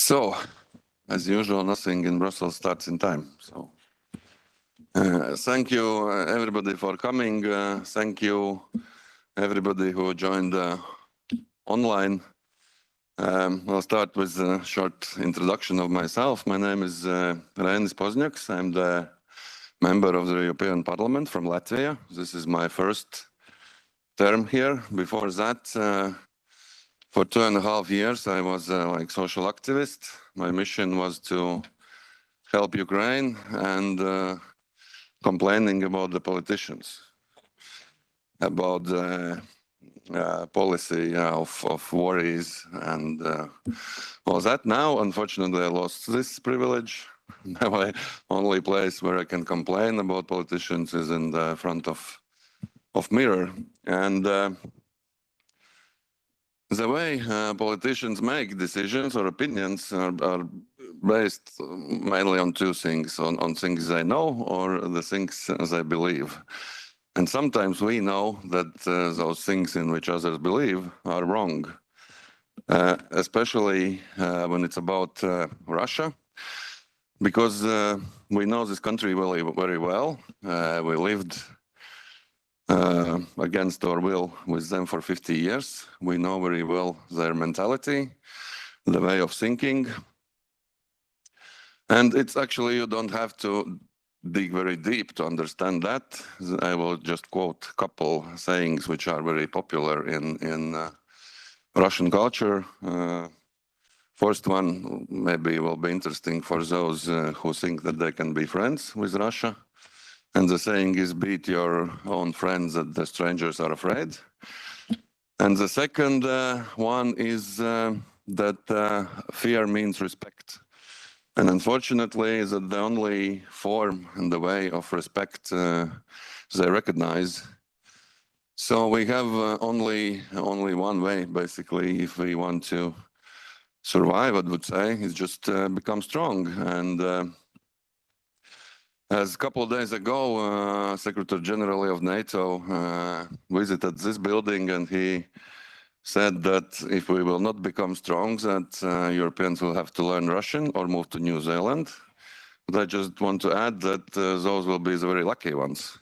So, as usual, nothing in Brussels starts in time. So, thank you everybody for coming. Thank you everybody who joined online. I'll start with a short introduction of myself. My name is Reinis Pozņaks. I'm the member of the European Parliament from Latvia. This is my first term here. Before that, for 2.5 years, I was like social activist. My mission was to help Ukraine and complaining about the politicians, about the policy of worries and all that. Now, unfortunately, I lost this privilege. Now, the only place where I can complain about politicians is in the front of mirror. And the way politicians make decisions or opinions are based mainly on two things, on things they know or the things they believe. And sometimes we know that those things in which others believe are wrong, especially when it's about Russia, because we know this country very well. We lived against our will with them for 50 years. We know very well their mentality, the way of thinking. And it's actually, you don't have to dig very deep to understand that. I will just quote a couple sayings which are very popular in Russian culture. First one maybe will be interesting for those who think that they can be friends with Russia. And the saying is, beat your own friends that the strangers are afraid. And the second one is that fear means respect. And unfortunately, that the only form and the way of respect they recognize. So we have only one way, basically, if we want to survive, I would say, is just become strong. And as a couple of days ago, Secretary General of NATO visited this building, and he said that if we will not become strong, that Europeans will have to learn Russian or move to New Zealand. But I just want to add that those will be the very lucky ones.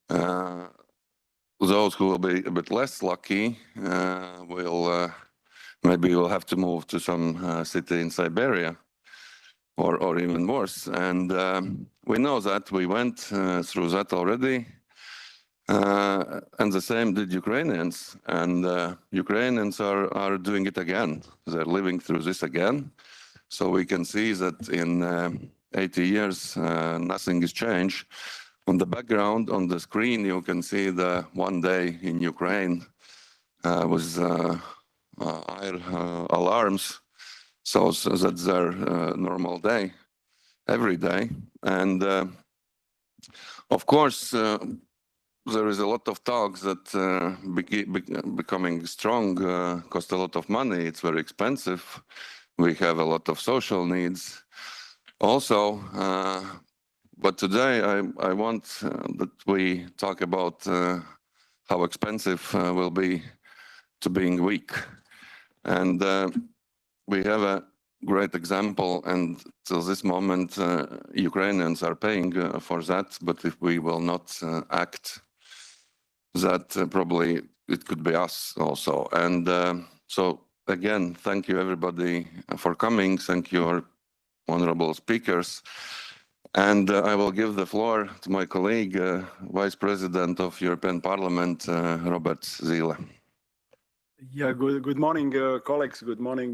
Those who will be a bit less lucky will maybe will have to move to some city in Siberia. Or even worse. And we know that we went through that already. And the same did Ukrainians. And Ukrainians are doing it again. They're living through this again. So we can see that in 80 years, nothing has changed. On the background, on the screen, you can see the one day in Ukraine with air alarms. So that's their normal day, every day. And of course, there is a lot of talks that becoming strong cost a lot of money. It's very expensive. We have a lot of social needs also. But today I want that we talk about how expensive will be to being weak. And we have a great example, and till this moment, Ukrainians are paying for that. But if we will not act, that probably it could be us also. And so again, thank you everybody for coming. Thank you, our honorable speakers. And I will give the floor to my colleague, Vice President of European Parliament, Robert Zīle. Yeah, good morning, colleagues. Good morning,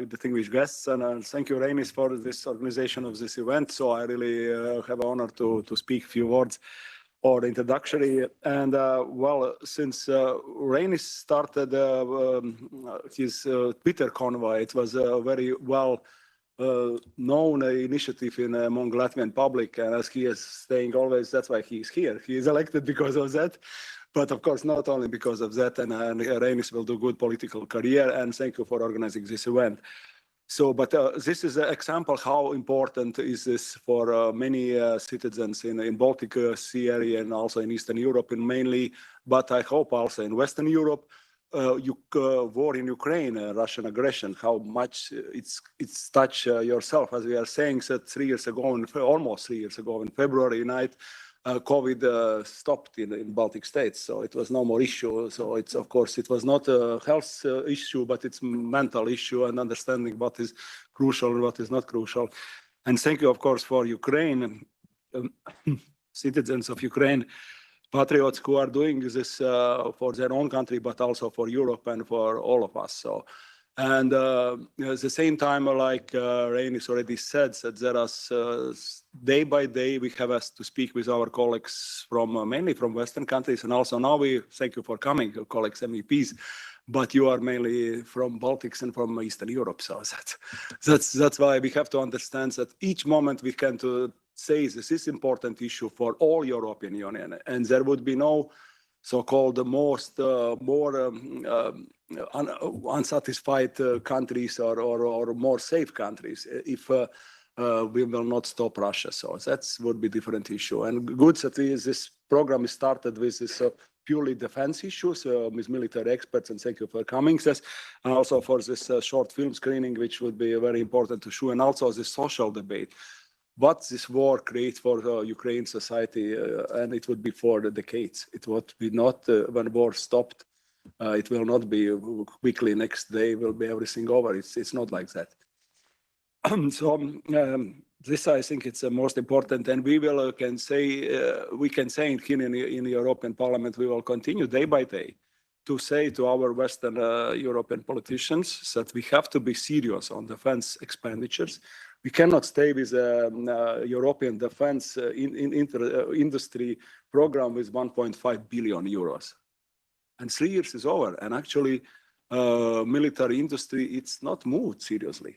distinguished guests, and thank you, Reinis, for this organization of this event. So I really have an honor to speak a few words or introductory. And well, since Reinis started his Twitter convoy, it was a very well known initiative among Latvian public, and as he is saying always, that's why he is here. He is elected because of that. But of course, not only because of that, and Reinis will do good political career, and thank you for organizing this event. So, but this is an example how important is this for many citizens in Baltic Sea area and also in Eastern Europe and mainly, but I hope also in Western Europe. war in Ukraine, Russian aggression, how much it's touched yourself, as we are saying that 3 years ago, almost 3 years ago, in February night, COVID stopped in Baltic states, so it was no more issue. So it's, of course, it was not a health issue, but it's mental issue and understanding what is crucial and what is not crucial. And thank you, of course, for Ukraine, citizens of Ukraine, patriots who are doing this for their own country, but also for Europe and for all of us. So, and at the same time, like Reinis already said, that there are day by day we have to speak with our colleagues from mainly from Western countries, and also now we thank you for coming, colleagues MEPs. But you are mainly from Baltics and from Eastern Europe, so that's why we have to understand that each moment we can to say this is important issue for all European Union, and there would be no so-called most more unsatisfied countries or more safe countries if we will not stop Russia. So that would be different issue. And good that this program is started with this purely defense issues with military experts, and thank you for coming, and also for this short film screening, which would be very important to show, and also the social debate. What this war creates for Ukraine society, and it would be for the decades. It would be not when war stopped. It will not be quickly next day will be everything over. It's not like that. So this I think it's the most important, and we will can say here in the European Parliament we will continue day by day to say to our Western European politicians that we have to be serious on defense expenditures. We cannot stay with European defense industry program with 1.5 billion euros. And 3 years is over. And actually, military industry, it's not moved seriously.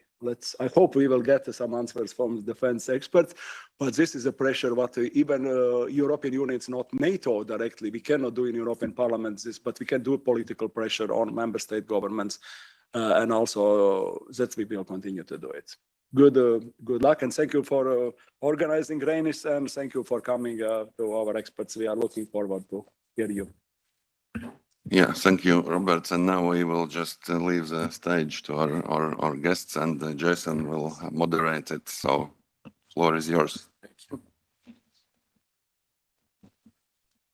I hope we will get some answers from defense experts, but this is a pressure what even European Union, it's not NATO directly. We cannot do in European Parliament this, but we can do political pressure on member state governments, and also that we will continue to do it. Good luck, and thank you for organizing Reinis, and thank you for coming to our experts. We are looking forward to hear you. Yeah, thank you, Robert. And now we will just leave the stage to our guests, and Jason will moderate it. So, floor is yours. Thank you.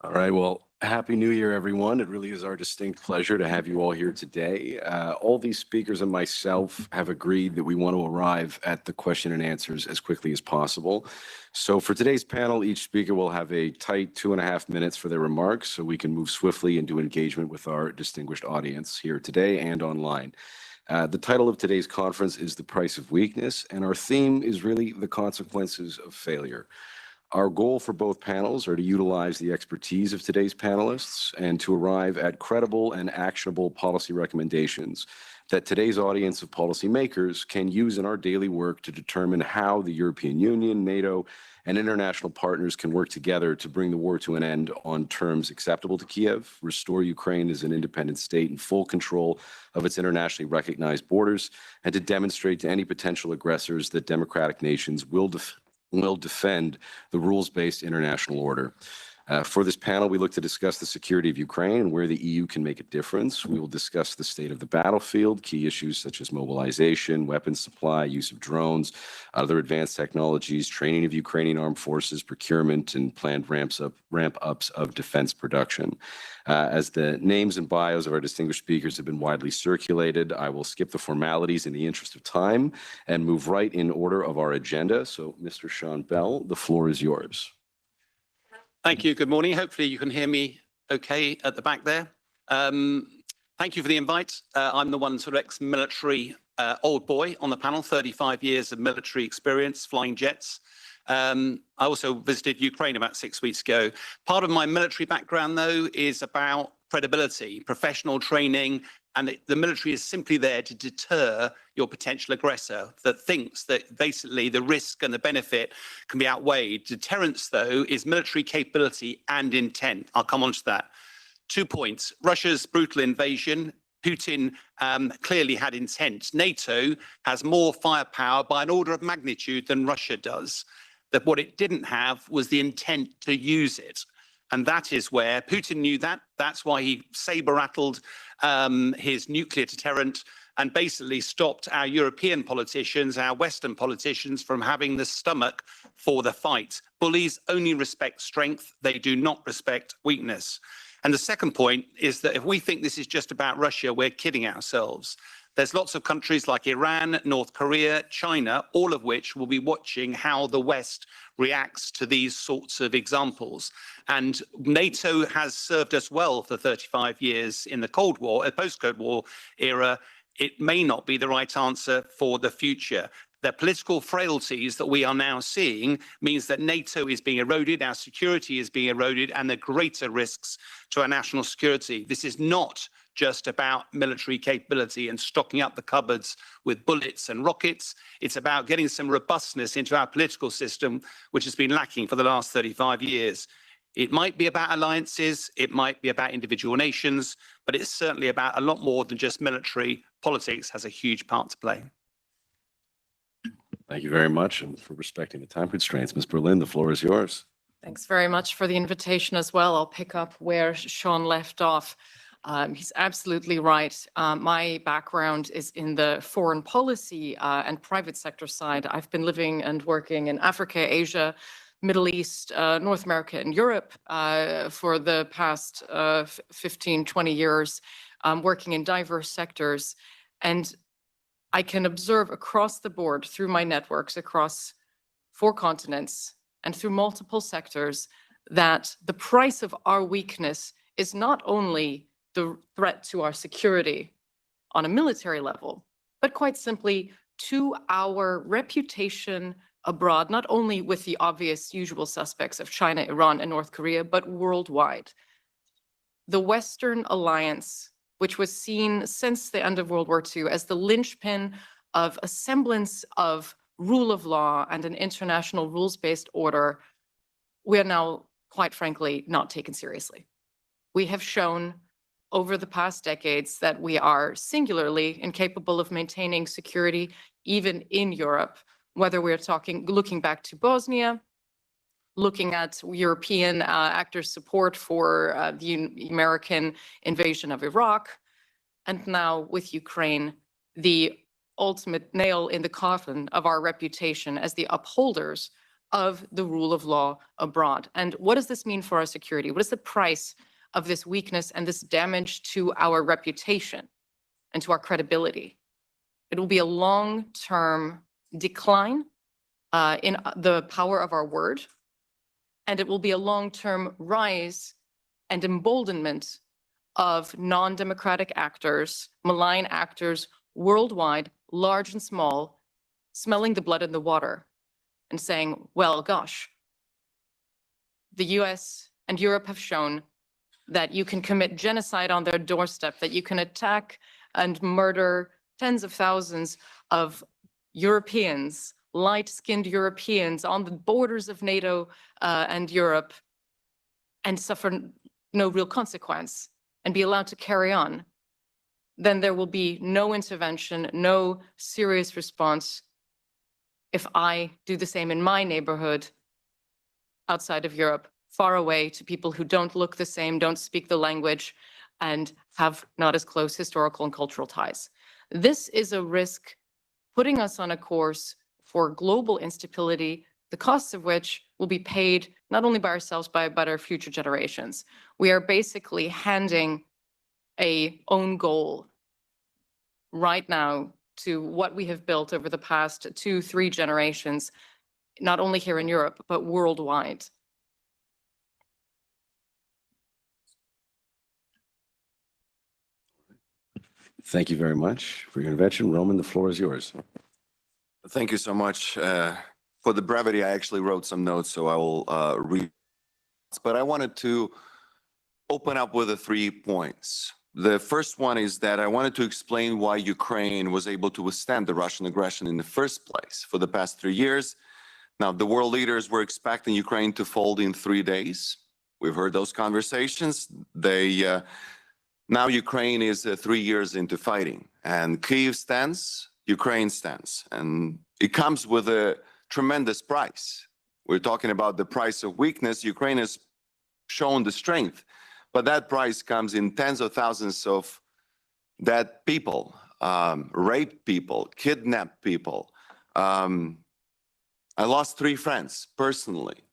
All right, well, Happy New Year, everyone. It really is our distinct pleasure to have you all here today. All these speakers and myself have agreed that we want to arrive at the question and answers as quickly as possible. So for today's panel, each speaker will have a tight 2.5 minutes for their remarks so we can move swiftly into engagement with our distinguished audience here today and online. The title of today's conference is The Price of Weakness, and our theme is really the consequences of failure. Our goal for both panels are to utilize the expertise of today's panelists and to arrive at credible and actionable policy recommendations that today's audience of policymakers can use in our daily work to determine how the European Union, NATO, and international partners can work together to bring the war to an end on terms acceptable to Kiev, restore Ukraine as an independent state in full control of its internationally recognized borders, and to demonstrate to any potential aggressors that democratic nations will defend the rules-based international order. For this panel, we look to discuss the security of Ukraine and where the EU can make a difference. We will discuss the state of the battlefield, key issues such as mobilization, weapons supply, use of drones, other advanced technologies, training of Ukrainian armed forces, procurement, and planned ramp-ups of defense production. As the names and bios of our distinguished speakers have been widely circulated, I will skip the formalities in the interest of time and move right in order of our agenda. So, Mr. Sean Bell, the floor is yours. Thank you. Good morning. Hopefully you can hear me okay at the back there. Thank you for the invite. I'm the one sort of ex-military old boy on the panel, 35 years of military experience flying jets. I also visited Ukraine about 6 weeks ago. Part of my military background, though, is about credibility, professional training, and the military is simply there to deter your potential aggressor that thinks that basically the risk and the benefit can be outweighed. Deterrence, though, is military capability and intent. I'll come on to that. 2 points. Russia's brutal invasion. Putin clearly had intent. NATO has more firepower by an order of magnitude than Russia does. That what it didn't have was the intent to use it. And that is where Putin knew that. That's why he saber-rattled his nuclear deterrent and basically stopped our European politicians, our Western politicians, from having the stomach for the fight. Bullies only respect strength. They do not respect weakness. And the second point is that if we think this is just about Russia, we're kidding ourselves. There's lots of countries like Iran, North Korea, China, all of which will be watching how the West reacts to these sorts of examples. And NATO has served us well for 35 years in the Cold War, post-Cold War era. It may not be the right answer for the future. The political frailties that we are now seeing means that NATO is being eroded, our security is being eroded, and there are greater risks to our national security. This is not just about military capability and stocking up the cupboards with bullets and rockets. It's about getting some robustness into our political system, which has been lacking for the last 35 years. It might be about alliances, it might be about individual nations, but it's certainly about a lot more than just military. Politics has a huge part to play. Thank you very much, and for respecting the time constraints. Ms. Berlin, the floor is yours. Thanks very much for the invitation as well. I'll pick up where Sean left off. He's absolutely right. My background is in the foreign policy and private sector side. I've been living and working in Africa, Asia, Middle East, North America, and Europe for the past 15, 20 years, working in diverse sectors. And I can observe across the board through my networks across 4 continents and through multiple sectors that the price of our weakness is not only the threat to our security on a military level, but quite simply to our reputation abroad, not only with the obvious usual suspects of China, Iran, and North Korea, but worldwide. The Western alliance, which was seen since the end of World War II as the linchpin of a semblance of rule of law and an international rules-based order, we are now, quite frankly, not taken seriously. We have shown over the past decades that we are singularly incapable of maintaining security, even in Europe, whether we're looking back to Bosnia, looking at European actors' support for the American invasion of Iraq, and now with Ukraine, the ultimate nail in the coffin of our reputation as the upholders of the rule of law abroad. And what does this mean for our security? What is the price of this weakness and this damage to our reputation and to our credibility? It will be a long-term decline in the power of our word, and it will be a long-term rise and emboldenment of non-democratic actors, malign actors worldwide, large and small, smelling the blood in the water and saying, well, gosh, the US and Europe have shown that you can commit genocide on their doorstep, that you can attack and murder tens of thousands of Europeans, light-skinned Europeans on the borders of NATO and Europe, and suffer no real consequence and be allowed to carry on. Then there will be no intervention, no serious response if I do the same in my neighborhood outside of Europe, far away, to people who don't look the same, don't speak the language, and have not as close historical and cultural ties. This is a risk putting us on a course for global instability, the costs of which will be paid not only by ourselves, but our future generations. We are basically handing an own goal right now to what we have built over the past 2-3 generations, not only here in Europe, but worldwide. Thank you very much for your intervention. Roman, the floor is yours. Thank you so much. For the brevity, I actually wrote some notes, so I will read. But I wanted to open up with the 3 points. The first one is that I wanted to explain why Ukraine was able to withstand the Russian aggression in the first place for the past 3 years. Now, the world leaders were expecting Ukraine to fold in 3 days. We've heard those conversations. Now Ukraine is 3 years into fighting, and Kyiv stands, Ukraine stands, and it comes with a tremendous price. We're talking about the price of weakness. Ukraine is shown the strength, but that price comes in tens of thousands of dead people, raped people, kidnapped people. I lost 3 friends personally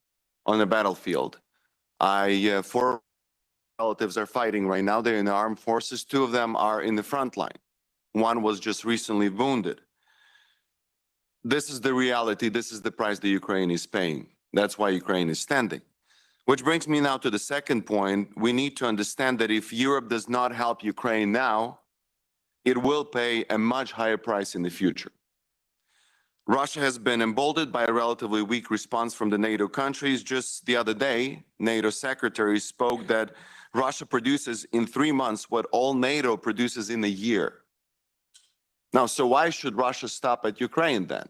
on the battlefield. 4 relatives are fighting right now. They're in the armed forces. 2 of them are in the front line. 1 was just recently wounded. This is the reality. This is the price that Ukraine is paying. That's why Ukraine is standing. Which brings me now to the second point. We need to understand that if Europe does not help Ukraine now, it will pay a much higher price in the future. Russia has been emboldened by a relatively weak response from the NATO countries. Just the other day, NATO secretary spoke that Russia produces in 3 months what all NATO produces in a year. Now, so why should Russia stop at Ukraine then?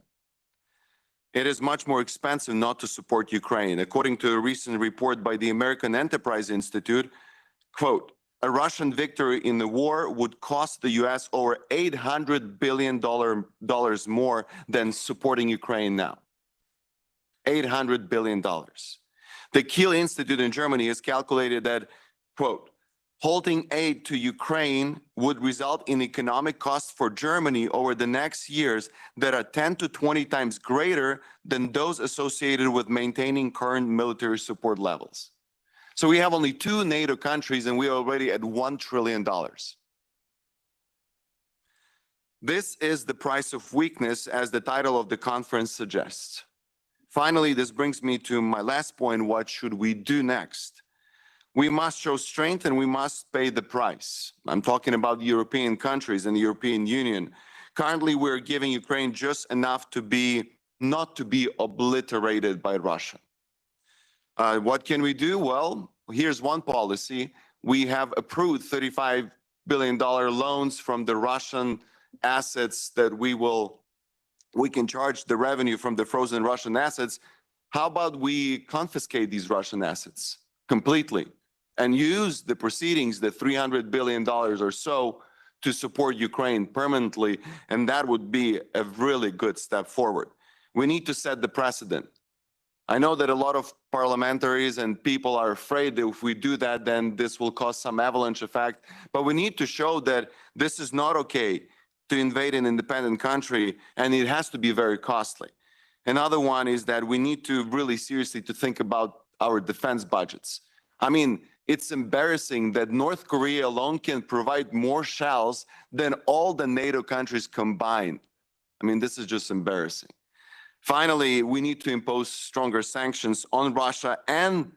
It is much more expensive not to support Ukraine. According to a recent report by the American Enterprise Institute, quote, a Russian victory in the war would cost the US over $800 billion more than supporting Ukraine now. $800 billion. The Kiel Institute in Germany has calculated that, quote, halting aid to Ukraine would result in economic costs for Germany over the next years that are 10 to 20 times greater than those associated with maintaining current military support levels. So we have only 2 NATO countries and we're already at $1 trillion. This is the price of weakness, as the title of the conference suggests. Finally, this brings me to my last point. What should we do next? We must show strength and we must pay the price. I'm talking about the European countries and the European Union. Currently, we're giving Ukraine just enough to not to be obliterated by Russia. What can we do? Well, here's one policy. We have approved $35 billion loans from the Russian assets that we can charge the revenue from the frozen Russian assets. How about we confiscate these Russian assets completely and use the proceedings, the $300 billion or so, to support Ukraine permanently? And that would be a really good step forward. We need to set the precedent. I know that a lot of parliamentaries and people are afraid that if we do that, then this will cause some avalanche effect. But we need to show that this is not okay to invade an independent country, and it has to be very costly. Another one is that we need to really seriously to think about our defense budgets. I mean, it's embarrassing that North Korea alone can provide more shells than all the NATO countries combined. I mean, this is just embarrassing. Finally, we need to impose stronger sanctions on Russia and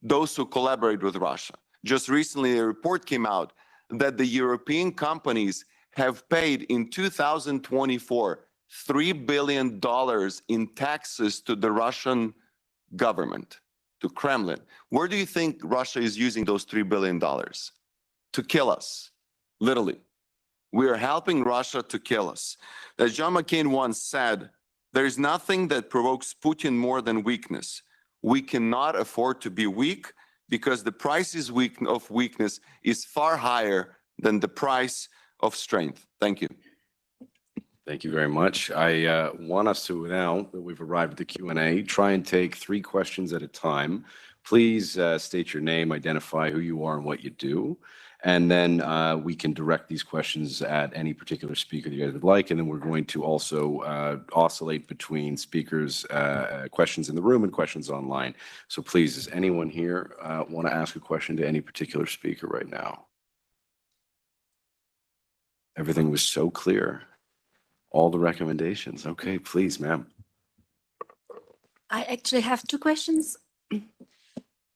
those who collaborate with Russia. Just recently, a report came out that the European companies have paid in 2024 $3 billion in taxes to the Russian government, to Kremlin. Where do you think Russia is using those $3 billion? To kill us, literally. We are helping Russia to kill us. As John McCain once said, there is nothing that provokes Putin more than weakness. We cannot afford to be weak because the price of weakness is far higher than the price of strength. Thank you. Thank you very much. I want us to, now that we've arrived at the Q&A, try and take 3 questions at a time. Please state your name, identify who you are and what you do. And then we can direct these questions at any particular speaker that you guys would like. And then we're going to also oscillate between speakers, questions in the room and questions online. So please, does anyone here want to ask a question to any particular speaker right now? Everything was so clear. All the recommendations. Okay, please, ma'am. I actually have 2 questions.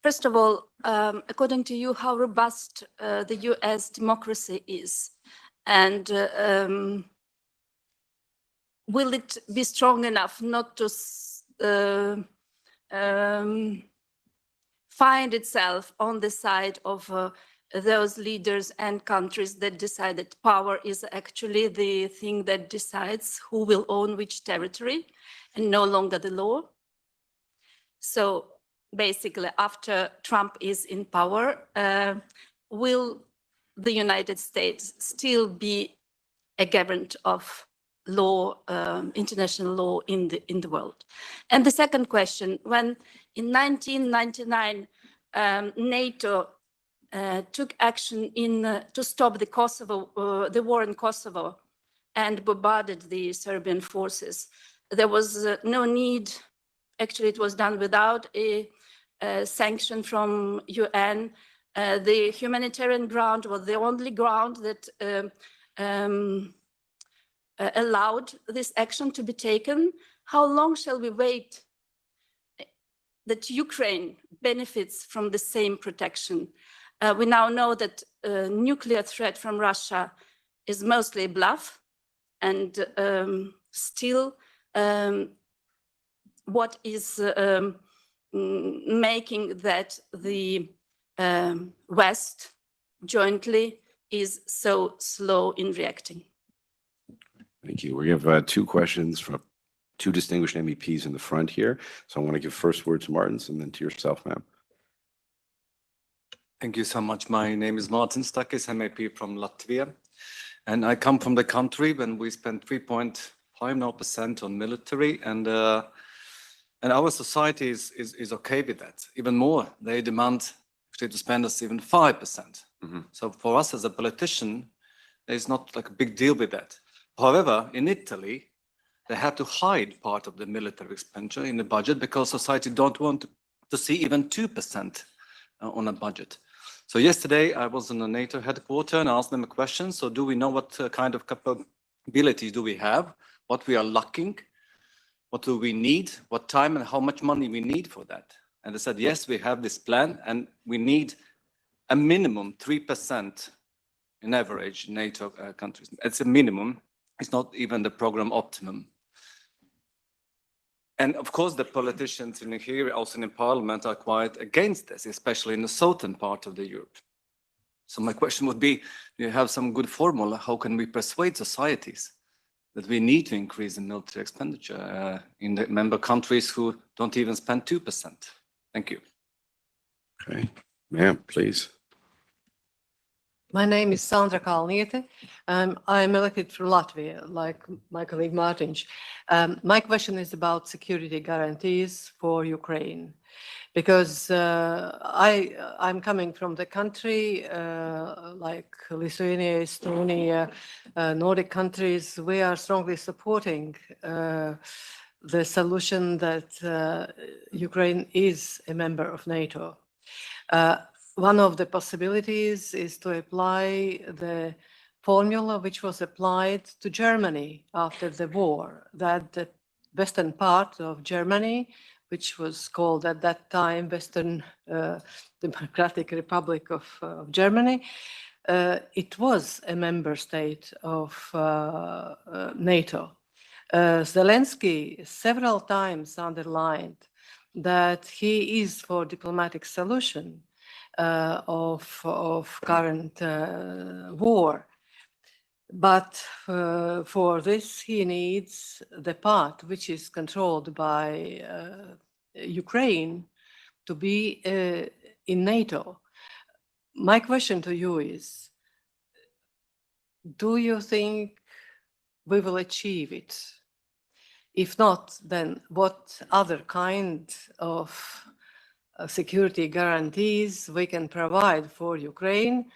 First of all, according to you, how robust the US democracy is, and will it be strong enough not to find itself on the side of those leaders and countries that decide that power is actually the thing that decides who will own which territory and no longer the law? So basically, after Trump is in power, will the United States still be a garant of law, international law in the world? And the second question, when in 1999, NATO took action to stop the war in Kosovo and bombarded the Serbian forces. There was no need, actually it was done without a sanction from UN. The humanitarian ground was the only ground that allowed this action to be taken. How long shall we wait that Ukraine benefits from the same protection? We now know that nuclear threat from Russia is mostly a bluff, and still what is making that the West jointly is so slow in reacting? Thank you. We have two questions from two distinguished MEPs in the front here. So I want to give first word to Martins and then to yourself, ma'am. Thank you so much. My name is Martin Stakis, MEP from Latvia. And I come from the country when we spent 3.5% on military, and our society is okay with that. Even more, they demand actually to spend us even 5%. So for us as a politician, there's not like a big deal with that. However, in Italy, they have to hide part of the military expenditure in the budget because society don't want to see even 2% on a budget. So yesterday I was in the NATO headquarters and asked them a question. So do we know what kind of capabilities do we have? What we are lacking? What do we need? What time and how much money we need for that? And they said, yes, we have this plan and we need a minimum 3% in average NATO countries. It's a minimum. It's not even the program optimum. And of course, the politicians in here, also in Parliament, are quite against this, especially in the southern part of the Europe. So my question would be, do you have some good formula? How can we persuade societies that we need to increase the military expenditure in the member countries who don't even spend 2%? Thank you. Okay, ma'am, please. My name is Sandra Kalniete. I'm elected for Latvia, like my colleague Martins. My question is about security guarantees for Ukraine, because I'm coming from the country like Lithuania, Estonia, Nordic countries. We are strongly supporting the solution that Ukraine is a member of NATO. One of the possibilities is to apply the formula which was applied to Germany after the war, that the western part of Germany, which was called at that time Western Democratic Republic of Germany, it was a member state of NATO. Zelensky several times underlined that he is for diplomatic solution of current war. But for this, he needs the part which is controlled by Ukraine to be in NATO. My question to you is, do you think we will achieve it? If not, then what other kind of security guarantees we can provide for Ukraine?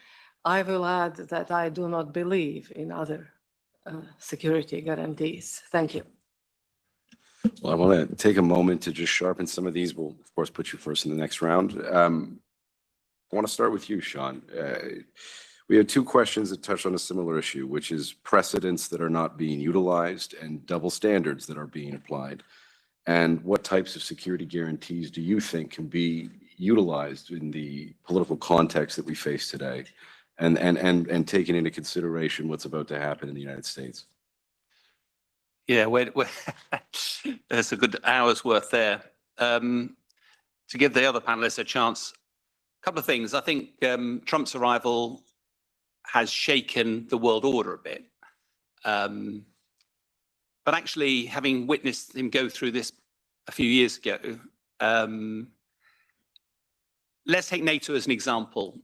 I will add that I do not believe in other security guarantees. Thank you. Well, I want to take a moment to just sharpen some of these. We'll, of course, put you first in the next round. I want to start with you, Sean. We had two questions that touch on a similar issue, which is precedents that are not being utilized and double standards that are being applied. And what types of security guarantees do you think can be utilized in the political context that we face today, and taking into consideration what's about to happen in the United States? Yeah, there's a good hour's worth there. To give the other panelists a chance, a couple of things. I think Trump's arrival has shaken the world order a bit. But actually, having witnessed him go through this a few years ago, let's take NATO as an example.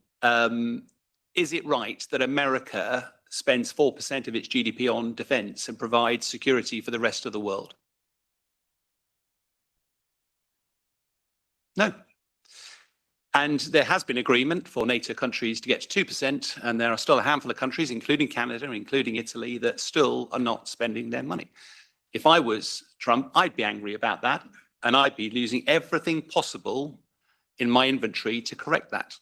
Is it right that America spends 4% of its GDP on defense and provides security for the rest of the world? No. And there has been agreement for NATO countries to get to 2%, and there are still a handful of countries, including Canada, including Italy, that still are not spending their money. If I was Trump, I'd be angry about that, and I'd be using everything possible in my inventory to correct that.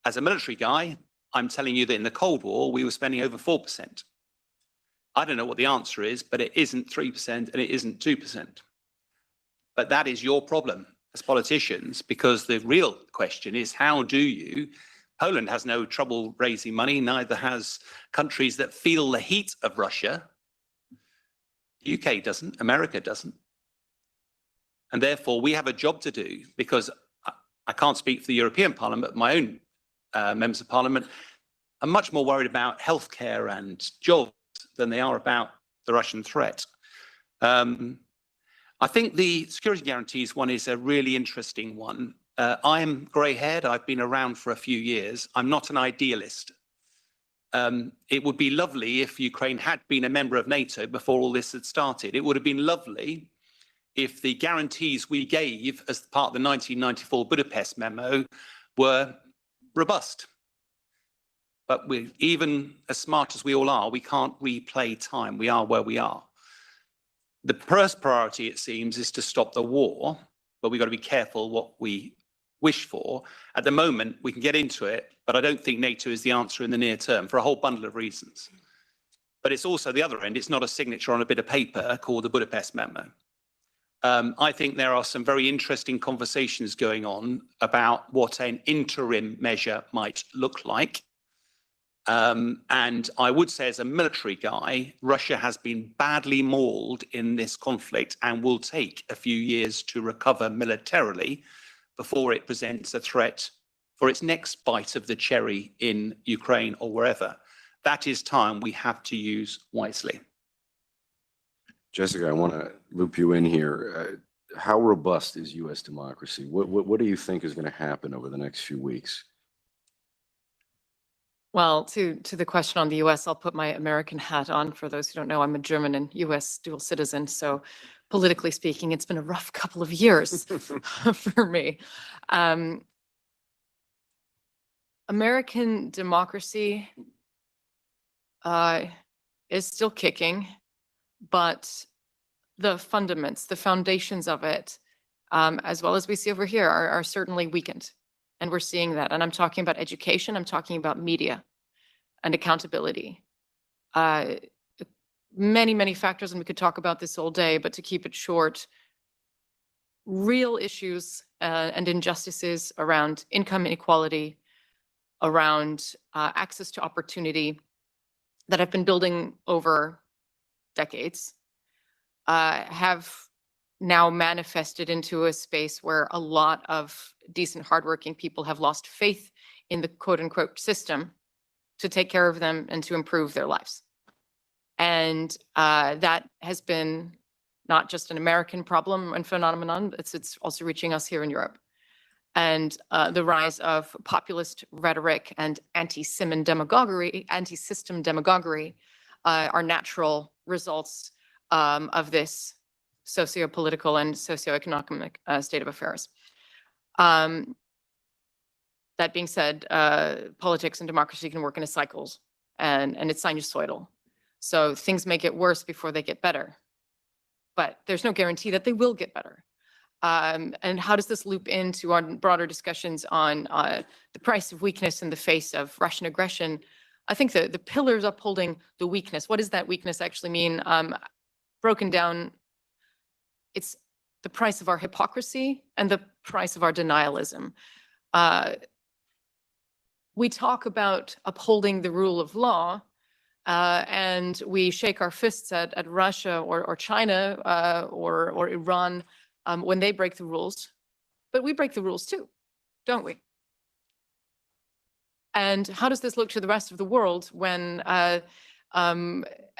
As a military guy, I'm telling you that in the Cold War, we were spending over 4%. I don't know what the answer is, but it isn't 3% and it isn't 2%. But that is your problem as politicians, because the real question is, how do you? Poland has no trouble raising money, neither has countries that feel the heat of Russia. UK doesn't, America doesn't. And therefore, we have a job to do, because I can't speak for the European Parliament, but my own members of Parliament are much more worried about healthcare and jobs than they are about the Russian threat. I think the security guarantees one is a really interesting one. I'm grey-haired. I've been around for a few years. I'm not an idealist. It would be lovely if Ukraine had been a member of NATO before all this had started. It would have been lovely if the guarantees we gave as part of the 1994 Budapest memo were robust. But even as smart as we all are, we can't replay time. We are where we are. The first priority, it seems, is to stop the war, but we've got to be careful what we wish for. At the moment, we can get into it, but I don't think NATO is the answer in the near term for a whole bundle of reasons. But it's also the other end. It's not a signature on a bit of paper called the Budapest Memo. I think there are some very interesting conversations going on about what an interim measure might look like. And I would say, as a military guy, Russia has been badly mauled in this conflict and will take a few years to recover militarily before it presents a threat for its next bite of the cherry in Ukraine or wherever. That is time we have to use wisely. Jessica, I want to loop you in here. How robust is U.S. democracy? What do you think is going to happen over the next few weeks? Well, to the question on the US, I'll put my American hat on. For those who don't know, I'm a German and US dual citizen. So politically speaking, it's been a rough couple of years for me. American democracy is still kicking, but the fundaments, the foundations of it, as well as we see over here, are certainly weakened. And we're seeing that. And I'm talking about education. I'm talking about media and accountability. Many, many factors, and we could talk about this all day, but to keep it short, real issues and injustices around income inequality, around access to opportunity that have been building over decades have now manifested into a space where a lot of decent, hardworking people have lost faith in the quote unquote system to take care of them and to improve their lives. And that has been not just an American problem and phenomenon, it's also reaching us here in Europe. And the rise of populist rhetoric and anti-system demagoguery are natural results of this socio-political and socioeconomic state of affairs. That being said, politics and democracy can work in cycles, and it's sinusoidal. So things may get worse before they get better, but there's no guarantee that they will get better. And how does this loop into our broader discussions on the price of weakness in the face of Russian aggression? I think the pillars upholding the weakness, what does that weakness actually mean? Broken down, it's the price of our hypocrisy and the price of our denialism. We talk about upholding the rule of law, and we shake our fists at Russia or China or Iran when they break the rules, but we break the rules too, don't we? And how does this look to the rest of the world when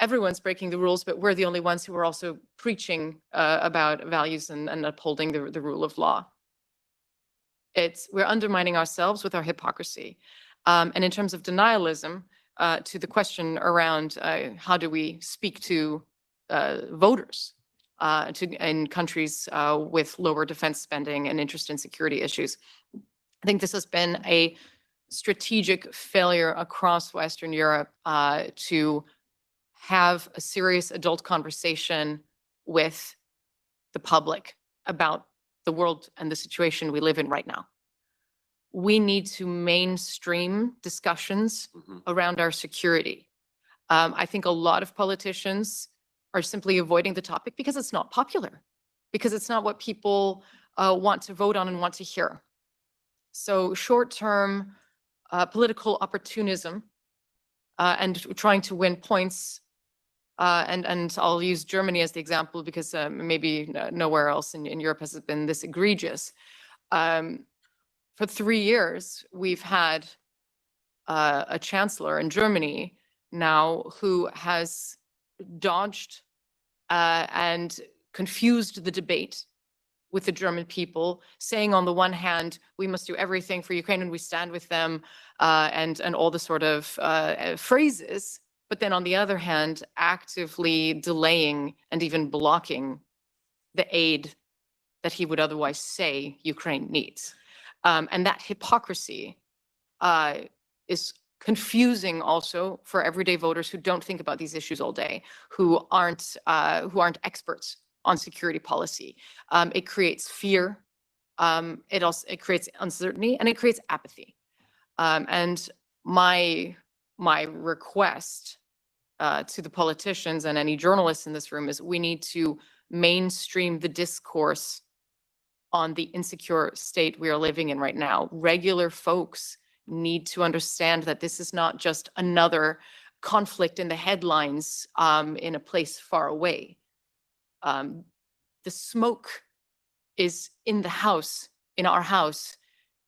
everyone's breaking the rules, but we're the only ones who are also preaching about values and upholding the rule of law? We're undermining ourselves with our hypocrisy. And in terms of denialism, to the question around how do we speak to voters in countries with lower defense spending and interest in security issues, I think this has been a strategic failure across Western Europe to have a serious adult conversation with the public about the world and the situation we live in right now. We need to mainstream discussions around our security. I think a lot of politicians are simply avoiding the topic because it's not popular, because it's not what people want to vote on and want to hear. So short-term political opportunism and trying to win points, and I'll use Germany as the example because maybe nowhere else in Europe has it been this egregious. For 3 years, we've had a chancellor in Germany now who has dodged and confused the debate with the German people, saying on the one hand, we must do everything for Ukraine and we stand with them, and all the sort of phrases, but then on the other hand, actively delaying and even blocking the aid that he would otherwise say Ukraine needs. And that hypocrisy is confusing also for everyday voters who don't think about these issues all day, who aren't experts on security policy. It creates fear. It creates uncertainty, and it creates apathy. And my request to the politicians and any journalists in this room is we need to mainstream the discourse on the insecure state we are living in right now. Regular folks need to understand that this is not just another conflict in the headlines in a place far away. The smoke is in the house, in our house.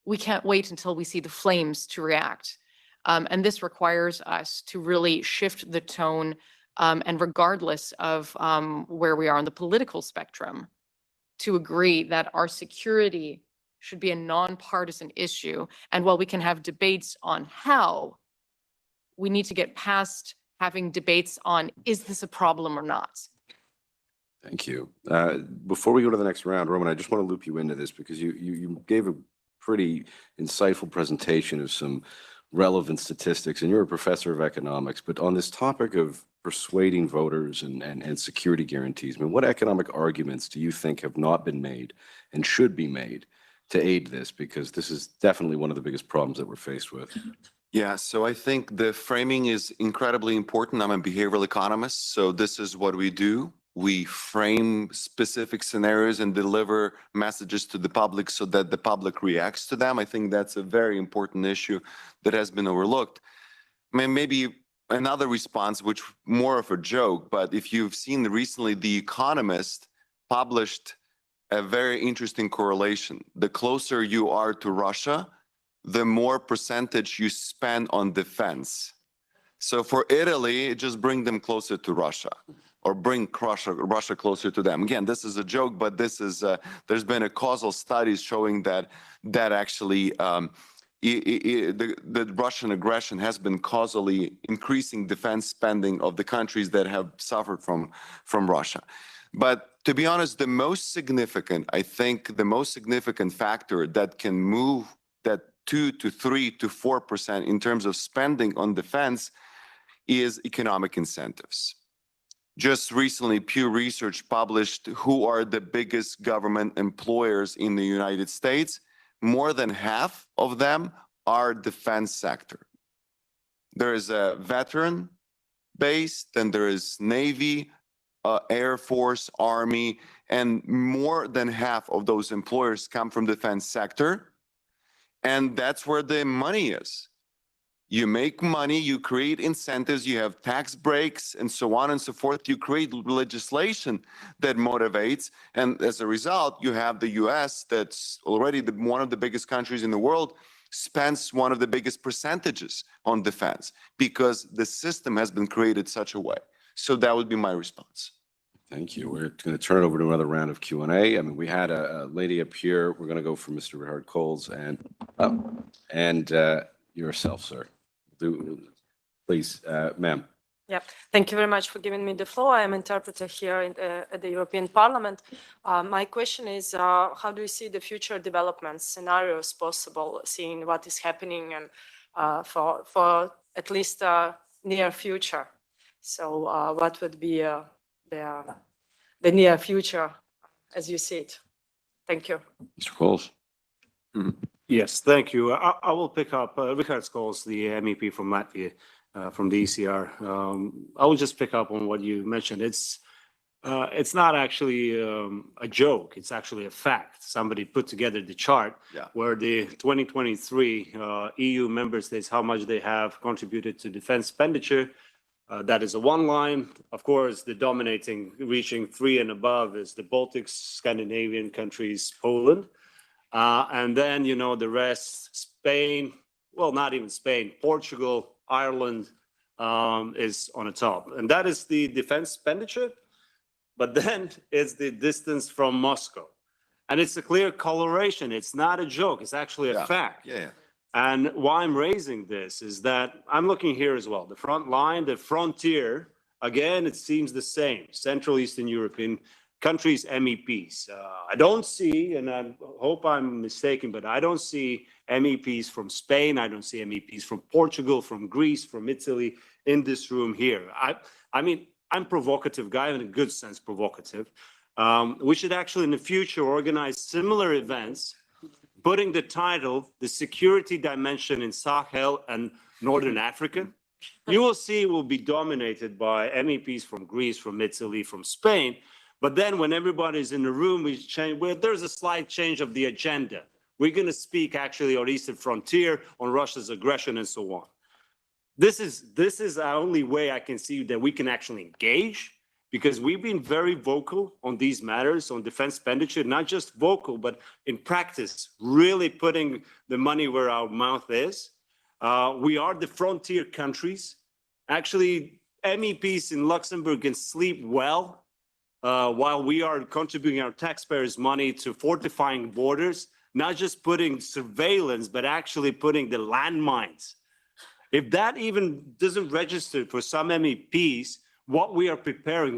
We can't wait until we see the flames to react. And this requires us to really shift the tone, and regardless of where we are on the political spectrum, to agree that our security should be a nonpartisan issue. And while we can have debates on how, we need to get past having debates on, is this a problem or not? Thank you. Before we go to the next round, Roman, I just want to loop you into this because you gave a pretty insightful presentation of some relevant statistics, and you're a professor of economics. But on this topic of persuading voters and security guarantees, I mean, what economic arguments do you think have not been made and should be made to aid this? Because this is definitely one of the biggest problems that we're faced with. Yeah, so I think the framing is incredibly important. I'm a behavioral economist, so this is what we do. We frame specific scenarios and deliver messages to the public so that the public reacts to them. I think that's a very important issue that has been overlooked. I mean, maybe another response, which more of a joke, but if you've seen recently, The Economist published a very interesting correlation. The closer you are to Russia, the more percentage you spend on defense. So for Italy, it just bring them closer to Russia, or bring Russia closer to them. Again, this is a joke, but this is there's been a causal studies showing that actually the Russian aggression has been causally increasing defense spending of the countries that have suffered from Russia. But to be honest, the most significant factor that can move that 2 to 3 to 4% in terms of spending on defense is economic incentives. Just recently, Pew Research published who are the biggest government employers in the United States. More than half of them are defense sector. There is a veteran base, then there is Navy, Air Force, Army, and more than half of those employers come from defense sector. And that's where the money is. You make money, you create incentives, you have tax breaks, and so on and so forth. You create legislation that motivates, and as a result, you have the US, that's already one of the biggest countries in the world, spends one of the biggest percentages on defense because the system has been created such a way. So that would be my response. Thank you. We're going to turn it over to another round of Q&A. I mean, we had a lady up here. We're going to go for Mr. Richard Coles and yourself, sir. Please, ma'am. Yeah, thank you very much for giving me the floor. I am interpreter here at the European Parliament. My question is, how do you see the future development scenarios possible, seeing what is happening and for at least near future? So what would be the near future as you see it? Thank you. Mr. Coles. Yes, thank you. I will pick up Richard Coles, the MEP from Latvia, from the ECR. I will just pick up on what you mentioned. It's not actually a joke. It's actually a fact. Somebody put together the chart where the 2023 EU member states, how much they have contributed to defense expenditure. That is a one line. Of course, the dominating, reaching 3 and above is the Baltics, Scandinavian countries, Poland. And then, you know, the rest, Spain, well, not even Spain, Portugal, Ireland is on the top. And that is the defense expenditure. But then it's the distance from Moscow. And it's a clear coloration. It's not a joke. It's actually a fact. And why I'm raising this is that I'm looking here as well. The front line, the frontier, again, it seems the same. Central Eastern European countries, MEPs. I don't see, and I hope I'm mistaken, but I don't see MEPs from Spain. I don't see MEPs from Portugal, from Greece, from Italy in this room here. I mean, I'm a provocative guy, in a good sense provocative. We should actually in the future organize similar events, putting the title, the security dimension in Sahel and Northern Africa. You will see it will be dominated by MEPs from Greece, from Italy, from Spain. But then when everybody's in the room, we change, well, there's a slight change of the agenda. We're going to speak actually on Eastern frontier, on Russia's aggression and so on. This is the only way I can see that we can actually engage, because we've been very vocal on these matters, on defense expenditure, not just vocal, but in practice, really putting the money where our mouth is. We are the frontier countries. Actually, MEPs in Luxembourg can sleep well while we are contributing our taxpayers' money to fortifying borders, not just putting surveillance, but actually putting the landmines. If that even doesn't register for some MEPs, what we are preparing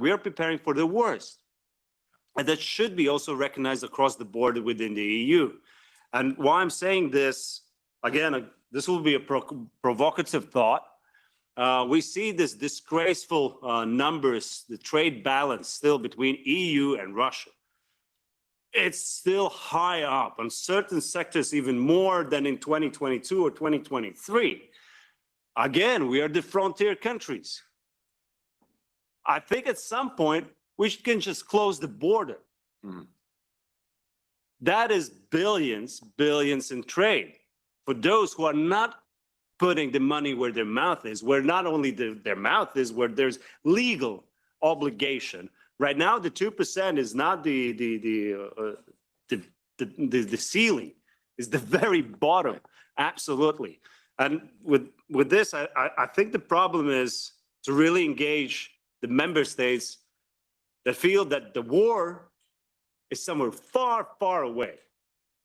for the worst. And that should be also recognized across the board within the EU. And why I'm saying this, again, this will be a provocative thought. We see this disgraceful numbers, the trade balance still between EU and Russia. It's still high up on certain sectors, even more than in 2022 or 2023. Again, we are the frontier countries. I think at some point we can just close the border. That is billions in trade for those who are not putting the money where their mouth is, where not only their mouth is, where there's legal obligation. Right now, the 2% is not the ceiling, it's the very bottom. Absolutely. And with this, I think the problem is to really engage the member states that feel that the war is somewhere far, far away.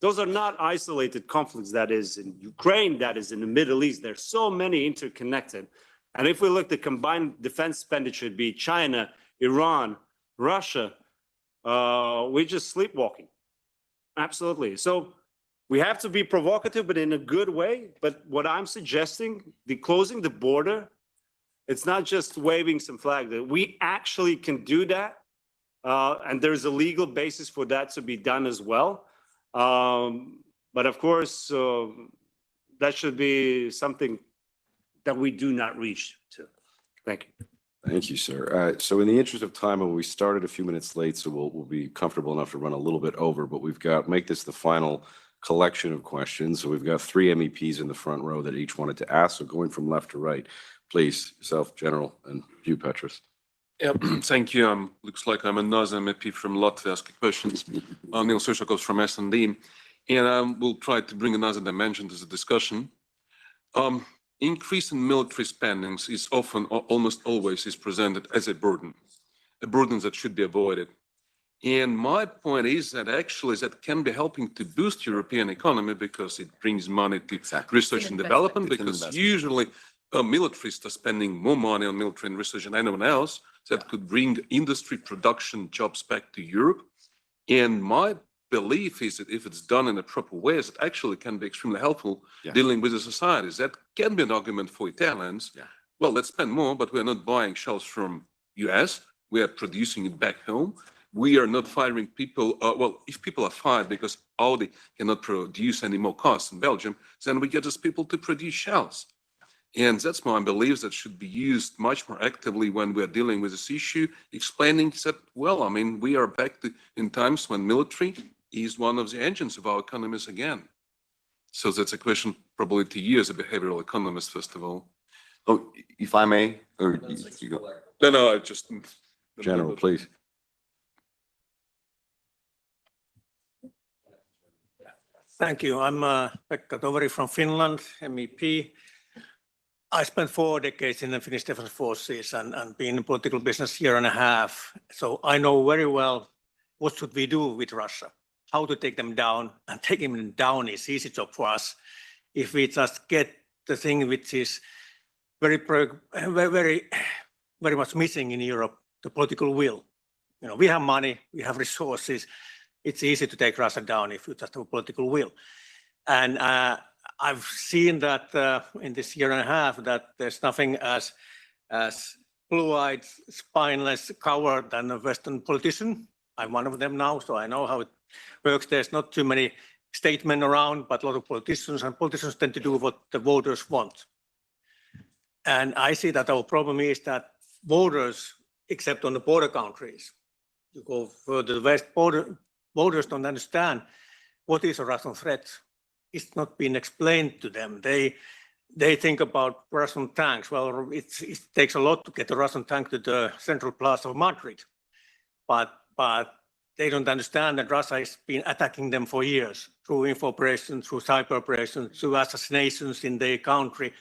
Those are not isolated conflicts that is in Ukraine, that is in the Middle East. There's so many interconnected. And if we look at the combined defense expenditure, be it China, Iran, Russia, we're just sleepwalking. Absolutely. So we have to be provocative, but in a good way. But what I'm suggesting, the closing the border, it's not just waving some flag. That we actually can do that. And there's a legal basis for that to be done as well. But of course, that should be something that we do not reach to. Thank you. Thank you, sir. So in the interest of time, and we started a few minutes late, so we'll be comfortable enough to run a little bit over, but we've got, make this the final collection of questions. So we've got 3 MEPs in the front row that each wanted to ask. So going from left to right, please, yourself, General, and you, Petros. Yeah, thank you. Looks like I'm another MEP from Latvia asking questions. Neil Sushakos from S&D. And we'll try to bring another dimension to the discussion. Increase in military spendings is often, almost always, is presented as a burden that should be avoided. And my point is that actually that can be helping to boost European economy because it brings money to research and development, because usually militaries are spending more money on military and research than anyone else. That could bring industry production jobs back to Europe. And my belief is that if it's done in a proper way, it actually can be extremely helpful dealing with the societies. That can be an argument for Italians. Well, let's spend more, but we're not buying shells from US. We are producing it back home. We are not firing people. Well, if people are fired because Audi cannot produce any more cars in Belgium, then we get those people to produce shells. And that's my belief that should be used much more actively when we're dealing with this issue, explaining that, well, I mean, we are back in times when military is one of the engines of our economies again. So that's a question probably to you as a behavioral economist, first of all. Oh, if I may, or you go. No, I just. General, please. Thank you. I'm Pekka Toveri from Finland, MEP. I spent 4 decades in the Finnish Defence Forces and been in political business 1.5 years. So I know very well what should we do with Russia, how to take them down, and taking them down is easy job for us if we just get the thing which is very much missing in Europe, the political will. You know, we have money, we have resources. It's easy to take Russia down if you just have a political will. And I've seen that in this 1.5 years that there's nothing as blue-eyed, spineless coward than a Western politician. I'm one of them now, so I know how it works. There's not too many statesmen around, but a lot of politicians, and politicians tend to do what the voters want. And I see that our problem is that voters, except on the border countries, you go further west, voters don't understand what is a Russian threat. It's not been explained to them. They think about Russian tanks. Well, it takes a lot to get a Russian tank to the central plaza of Madrid, but they don't understand that Russia has been attacking them for years through info operations, through cyber operations, through assassinations in their country,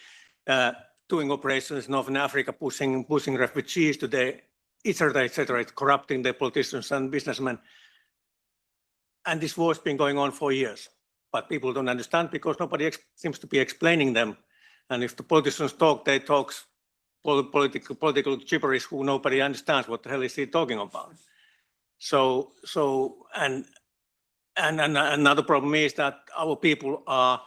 doing operations in Northern Africa, pushing refugees to the etc., corrupting their politicians and businessmen. And this war has been going on for years, but people don't understand because nobody seems to be explaining them. And if the politicians talk, they talk political gibberish who nobody understands what the hell is he talking about. And another problem is that our people are,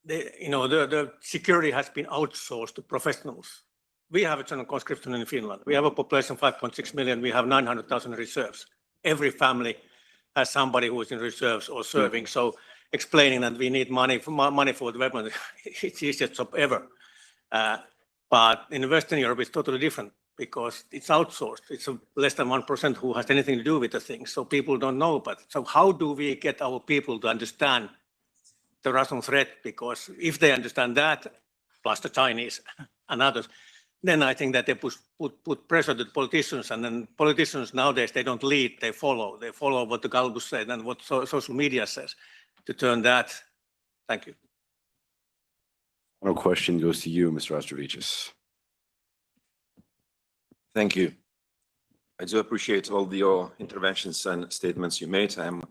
the security has been outsourced to professionals. We have a general conscription in Finland. We have a population of 5.6 million. We have 900,000 reserves. Every family has somebody who is in reserves or serving. So explaining that we need money for the weapons, it's the easiest job ever. But in Western Europe, it's totally different because it's outsourced. It's less than 1% who has anything to do with the thing. So people don't know. But so how do we get our people to understand the Russian threat? Because if they understand that, plus the Chinese and others, then I think that they put pressure to the politicians, and then politicians nowadays, they don't lead, they follow. They follow what the Galbus said and what social media says to turn that. Thank you. Final question goes to you, Mr. Ostrovicius. Thank you. I do appreciate all your interventions and statements you made. I'm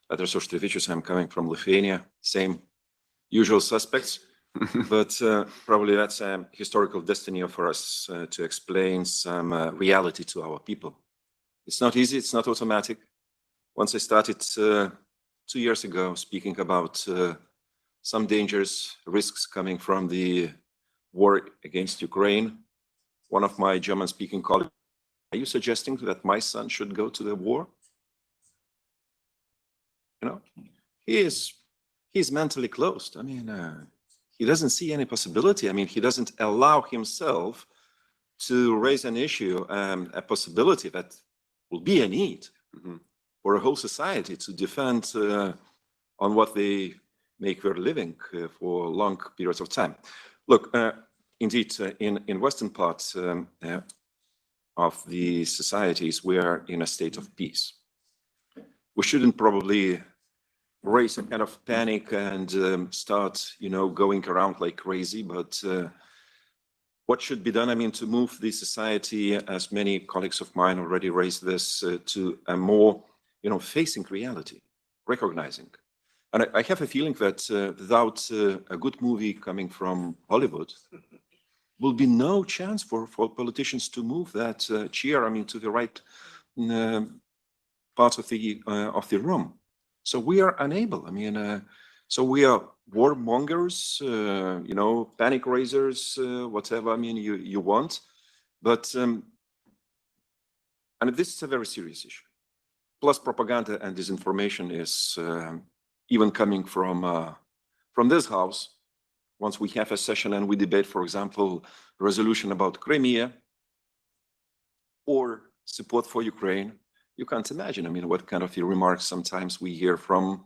Petras Ostrovicius. I'm coming from Lithuania, same usual suspects. But probably that's a historical destiny for us to explain some reality to our people. It's not easy, it's not automatic. Once I started 2 years ago speaking about some dangers, risks coming from the war against Ukraine, one of my German-speaking colleagues, are you suggesting that my son should go to the war? You know, he's mentally closed. I mean, he doesn't see any possibility. I mean, he doesn't allow himself to raise an issue, a possibility that will be a need for a whole society to defend on what they make their living for long periods of time. Look, indeed, in Western parts of the societies, we are in a state of peace. We shouldn't probably raise a kind of panic and start, going around like crazy. But what should be done? I mean, to move the society, as many colleagues of mine already raised this, to a more, facing reality, recognizing And I have a feeling that without a good movie coming from Hollywood, will be no chance for politicians to move that chair, I mean, to the right part of the room. So we are unable. I mean, so we are warmongers, you know, panic raisers, whatever. I mean, you want, but and this is a very serious issue. Plus, propaganda and disinformation is even coming from this house. Once we have a session and we debate, for example, a resolution about Crimea or support for Ukraine, you can't imagine, I mean, what kind of remarks sometimes we hear from,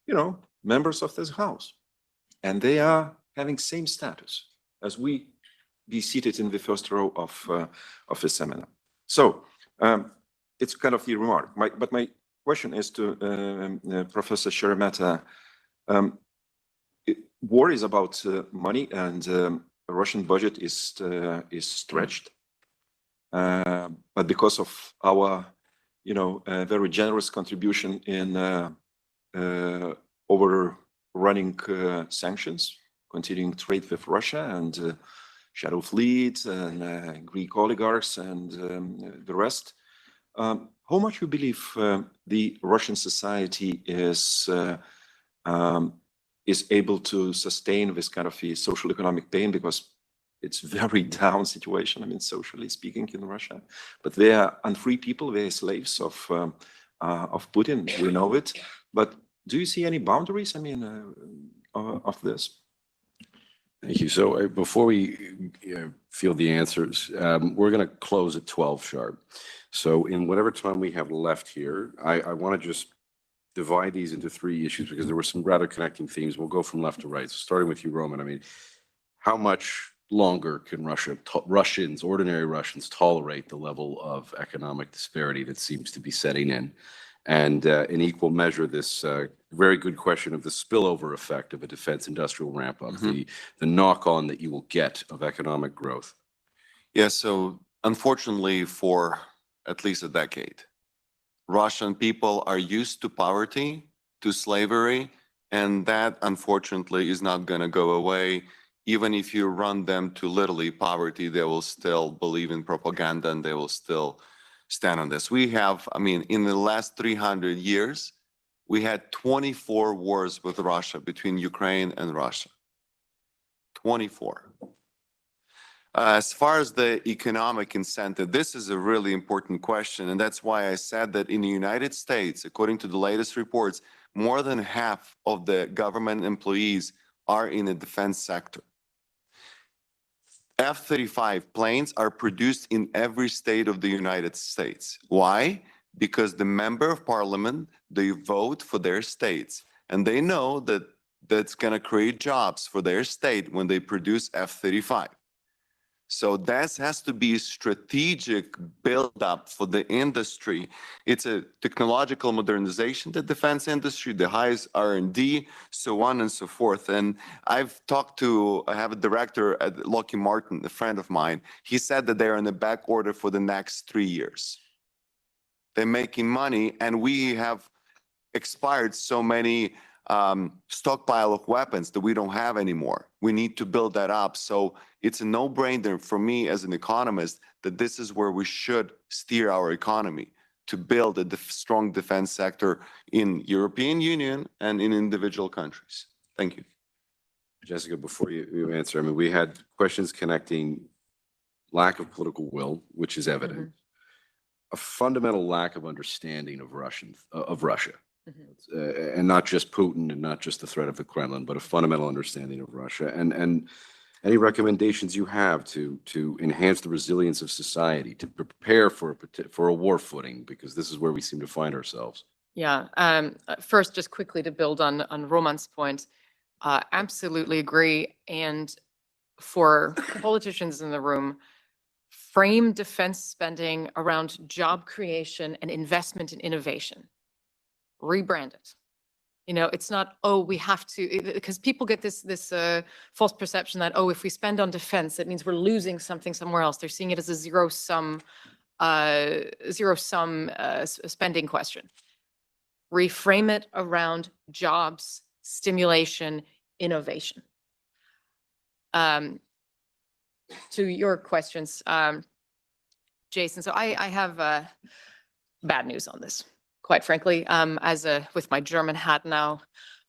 you know, members of this house. And they are having same status as we be seated in the first row of the seminar. So it's kind of the remark. But my question is to Professor Sheremeta. War is about money, and the Russian budget is stretched. But because of our, you know, very generous contribution in overrunning sanctions, continuing trade with Russia and shadow fleet and Greek oligarchs and the rest, how much you believe the Russian society is able to sustain this kind of a social economic pain, because it's very down situation, I mean, socially speaking, in Russia. But they are unfree people, they are slaves of Putin, we know it. But do you see any boundaries, I mean, of this? Thank you. So before we field the answers, we're going to close at 12 sharp. So in whatever time we have left here, I want to just divide these into three issues, because there were some rather connecting themes. We'll go from left to right. So starting with you, Roman, I mean, how much longer can Russians, ordinary Russians, tolerate the level of economic disparity that seems to be setting in? And in equal measure, this very good question of the spillover effect of a defense industrial ramp up, the knock-on that you will get of economic growth. Yeah, so unfortunately for at least a decade, Russian people are used to poverty, to slavery, and that unfortunately is not going to go away. Even if you run them to literally poverty, they will still believe in propaganda and they will still stand on this. We have, I mean, in the last 300 years, we had 24 wars with Russia, between Ukraine and Russia. 24. As far as the economic incentive, this is a really important question. And that's why I said that in the United States, according to the latest reports, more than half of the government employees are in the defense sector. F-35 planes are produced in every state of the United States. Why? Because the member of parliament, they vote for their states. And they know that that's going to create jobs for their state when they produce F-35. So that has to be a strategic build-up for the industry. It's a technological modernization, the defense industry, the highest R&D, so on and so forth. And I have a director at Lockheed Martin, a friend of mine. He said that they're in the back order for the next 3 years. They're making money, and we have expired so many stockpile of weapons that we don't have anymore. We need to build that up. So it's a no-brainer for me as an economist that this is where we should steer our economy, to build a strong defense sector in European Union and in individual countries. Thank you. Jessica, before you answer, I mean, we had questions connecting lack of political will, which is evident, a fundamental lack of understanding of Russia. And not just Putin and not just the threat of the Kremlin, but a fundamental understanding of Russia. And any recommendations you have to enhance the resilience of society, to prepare for a war footing, because this is where we seem to find ourselves. Yeah. First, just quickly to build on Roman's point, absolutely agree. And for politicians in the room, frame defense spending around job creation and investment in innovation. Rebrand it. You know, it's not, oh, we have to, because people get this false perception that, oh, if we spend on defense, it means we're losing something somewhere else. They're seeing it as a zero-sum spending question. reframe it around jobs, stimulation, innovation. To your questions, Jason, so I have bad news on this, quite frankly, with my German hat now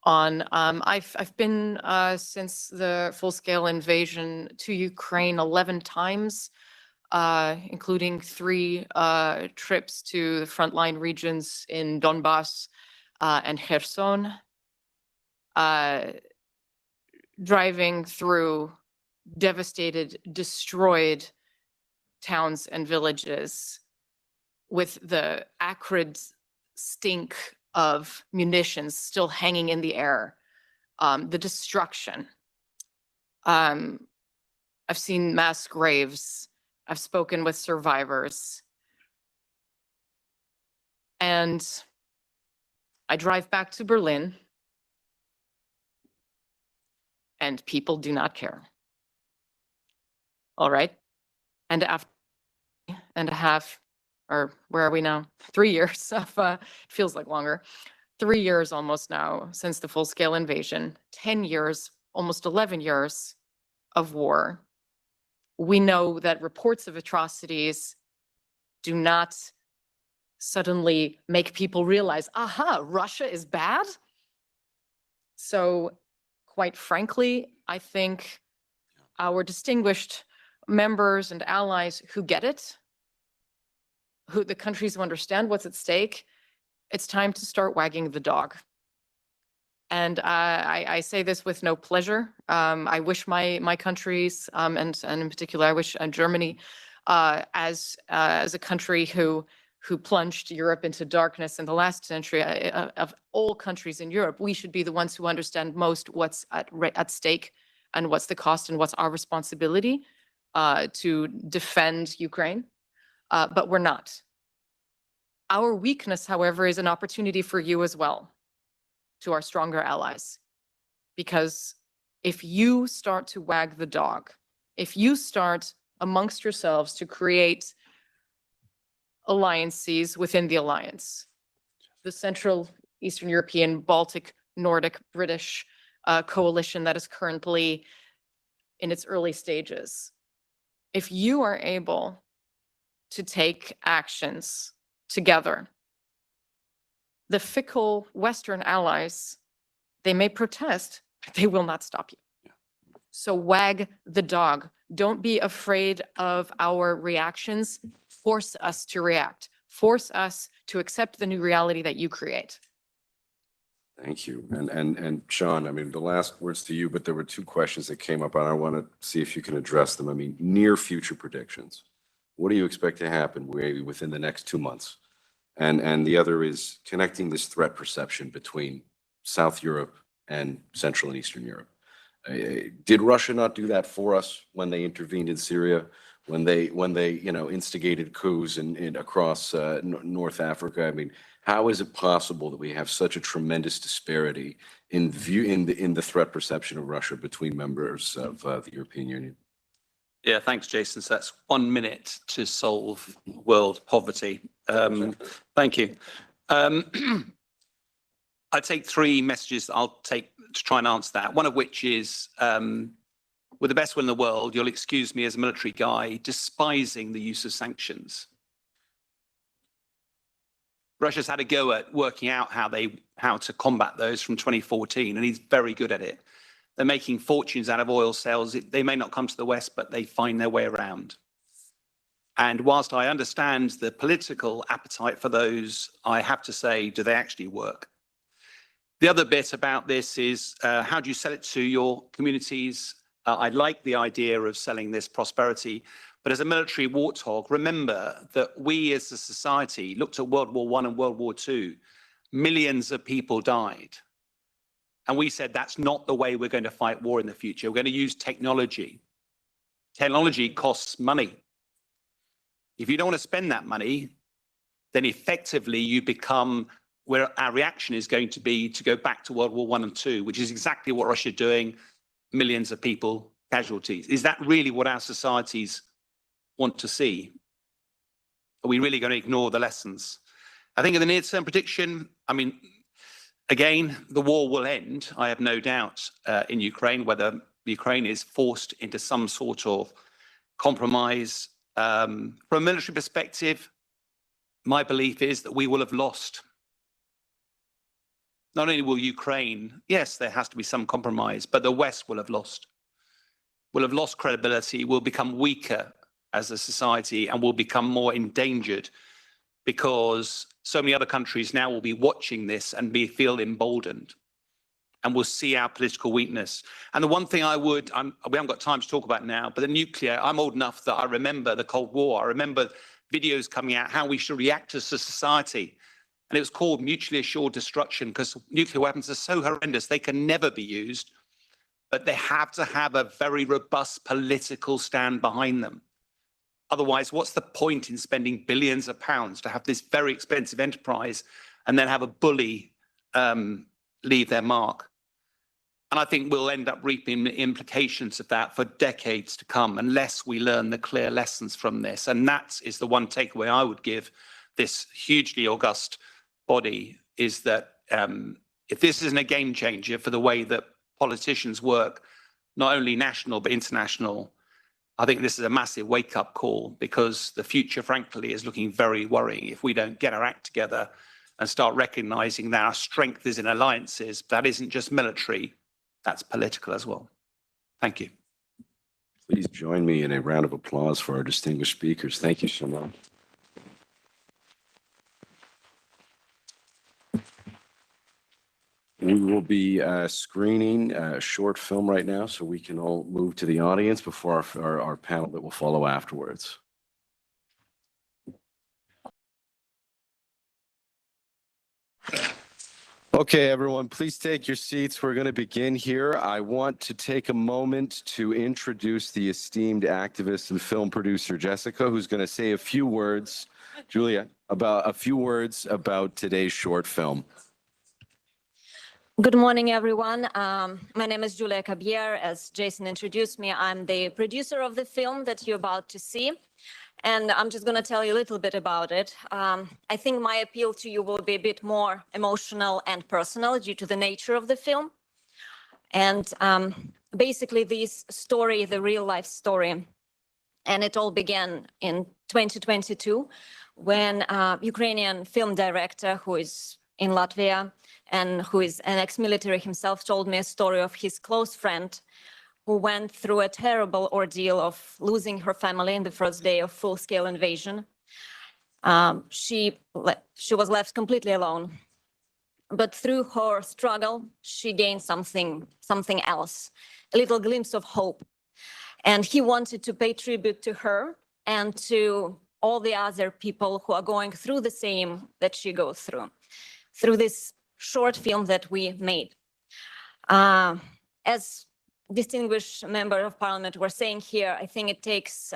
on. I've been since the full-scale invasion to Ukraine 11 times, including 3 trips to the frontline regions in Donbass and Kherson, driving through devastated, destroyed towns and villages with the acrid stink of munitions still hanging in the air, the destruction. I've seen mass graves. I've spoken with survivors. And I drive back to Berlin, and people do not care. All right. And after and a half, or where are we now? 3 years of, it feels like longer, 3 years almost now since the full-scale invasion, 10 years, almost 11 years of war. We know that reports of atrocities do not suddenly make people realize, aha, Russia is bad. So quite frankly, I think our distinguished members and allies who get it, who the countries who understand what's at stake, it's time to start wagging the dog. And I say this with no pleasure. I wish my countries, and in particular, I wish Germany, as a country who plunged Europe into darkness in the last century, of all countries in Europe, we should be the ones who understand most what's at stake and what's the cost and what's our responsibility to defend Ukraine. But we're not. Our weakness, however, is an opportunity for you as well, to our stronger allies. Because if you start to wag the dog, if you start amongst yourselves to create alliances within the alliance, the Central Eastern European, Baltic, Nordic, British coalition that is currently in its early stages, if you are able to take actions together, the fickle Western allies, they may protest, but they will not stop you. So wag the dog. Don't be afraid of our reactions. Force us to react. Force us to accept the new reality that you create. Thank you. And Sean, I mean, the last words to you, but there were 2 questions that came up, and I want to see if you can address them. I mean, near future predictions. What do you expect to happen maybe within the next 2 months? And the other is connecting this threat perception between South Europe and Central and Eastern Europe. Did Russia not do that for us when they intervened in Syria, when they instigated coups in across North Africa? I mean, how is it possible that we have such a tremendous disparity in the threat perception of Russia between members of the European Union? Yeah, thanks, Jason. So that's 1 minute to solve world poverty. Thank you. I take 3 messages I'll take to try and answer that. One of which is, with the best will in the world, you'll excuse me as a military guy despising the use of sanctions. Russia's had a go at working out how to combat those from 2014, and he's very good at it. They're making fortunes out of oil sales. They may not come to the West, but they find their way around. And whilst I understand the political appetite for those, I have to say, do they actually work? The other bit about this is, how do you sell it to your communities? I like the idea of selling this prosperity, but as a military warthog, remember that we as a society looked at World War I and World War II. Millions of people died. And we said, that's not the way we're going to fight war in the future. We're going to use technology. Technology costs money. If you don't want to spend that money, then effectively you become where our reaction is going to be to go back to World War I and II, which is exactly what Russia is doing, millions of people, casualties. Is that really what our societies want to see? Are we really going to ignore the lessons? I think in the near-term prediction, I mean, Again, the war will end, I have no doubt, in Ukraine, whether Ukraine is forced into some sort of compromise. From a military perspective, my belief is that we will have lost. Not only will Ukraine, yes, there has to be some compromise, but the West will have lost. Will have lost credibility, will become weaker as a society, and will become more endangered because so many other countries now will be watching this and feel emboldened, and will see our political weakness. And the one thing we haven't got time to talk about now, but the nuclear, I'm old enough that I remember the Cold War. I remember videos coming out how we should react as a society. And it was called mutually assured destruction because nuclear weapons are so horrendous, they can never be used, but they have to have a very robust political stand behind them. Otherwise, what's the point in spending billions of pounds to have this very expensive enterprise and then have a bully leave their mark? And I think we'll end up reaping the implications of that for decades to come unless we learn the clear lessons from this. And that is the one takeaway I would give this hugely august body, is that if this isn't a game changer for the way that politicians work, not only national but international, I think this is a massive wake-up call, because the future, frankly, is looking very worrying if we don't get our act together and start recognizing that our strength is in alliances. That isn't just military, that's political as well. Thank you. Please join me in a round of applause for our distinguished speakers. Thank you so much. We will be screening a short film right now, so we can all move to the audience before our panel that will follow afterwards. Okay, everyone, please take your seats. We're going to begin here. I want to take a moment to introduce the esteemed activist and film producer, Jessica, who's going to say a few words, Julia, about today's short film. Good morning, everyone. My name is Julia Cabier. As Jason introduced me, I'm the producer of the film that you're about to see. And I'm just going to tell you a little bit about it. I think my appeal to you will be a bit more emotional and personal due to the nature of the film. And basically this story, the real life story, and it all began in 2022 when a Ukrainian film director who is in Latvia and who is an ex-military himself told me a story of his close friend who went through a terrible ordeal of losing her family in the first day of full-scale invasion. She was left completely alone. But through her struggle, she gained something else, a little glimpse of hope. And he wanted to pay tribute to her and to all the other people who are going through the same that she goes through this short film that we made. As distinguished member of parliament were saying here, I think it takes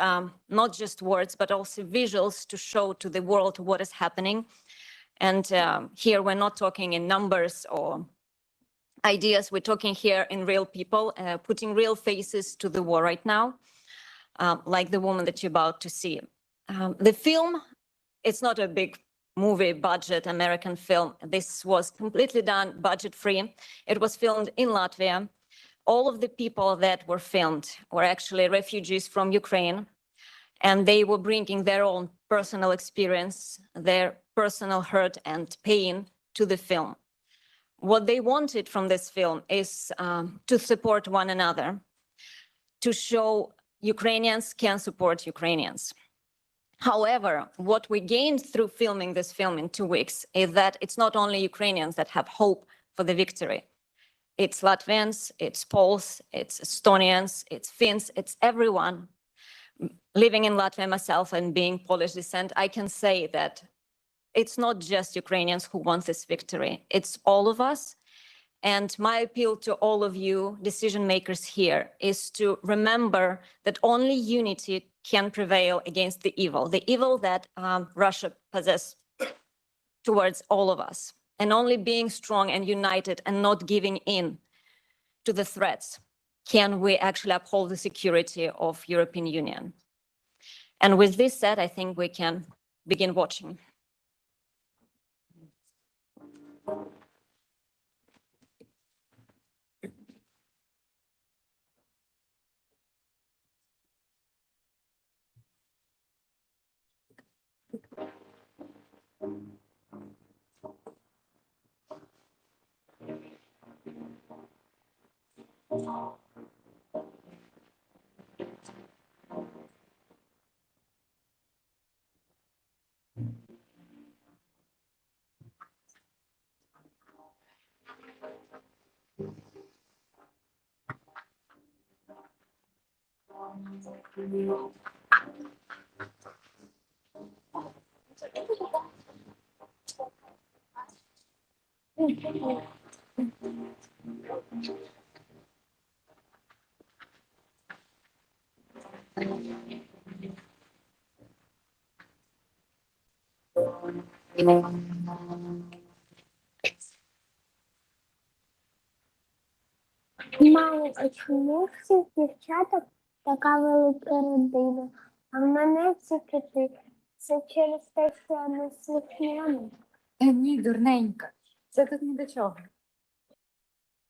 not just words, but also visuals to show to the world what is happening. And here we're not talking in numbers or ideas, we're talking here in real people, putting real faces to the war right now, like the woman that you're about to see. The film, it's not a big movie budget American film. This was completely done budget-free. It was filmed in Latvia. All of the people that were filmed were actually refugees from Ukraine, and they were bringing their own personal experience, their personal hurt and pain to the film. What they wanted from this film is to support one another, to show Ukrainians can support Ukrainians. However, what we gained through filming this film in 2 weeks is that it's not only Ukrainians that have hope for the victory. It's Latvians, it's Poles, it's Estonians, it's Finns, it's everyone. Living in Latvia myself and being Polish descent, I can say that it's not just Ukrainians who want this victory, it's all of us. And my appeal to all of you decision makers here is to remember that only unity can prevail against the evil that Russia possesses towards all of us. And only being strong and united and not giving in to the threats can we actually uphold the security of European Union. And with this said, I think we can begin watching. Мамо, а чому всіх дівчаток така велика родина? А в мене тільки ти. Це через те, що я не слухняна. Ні, дурненька. Це тут ні до чого.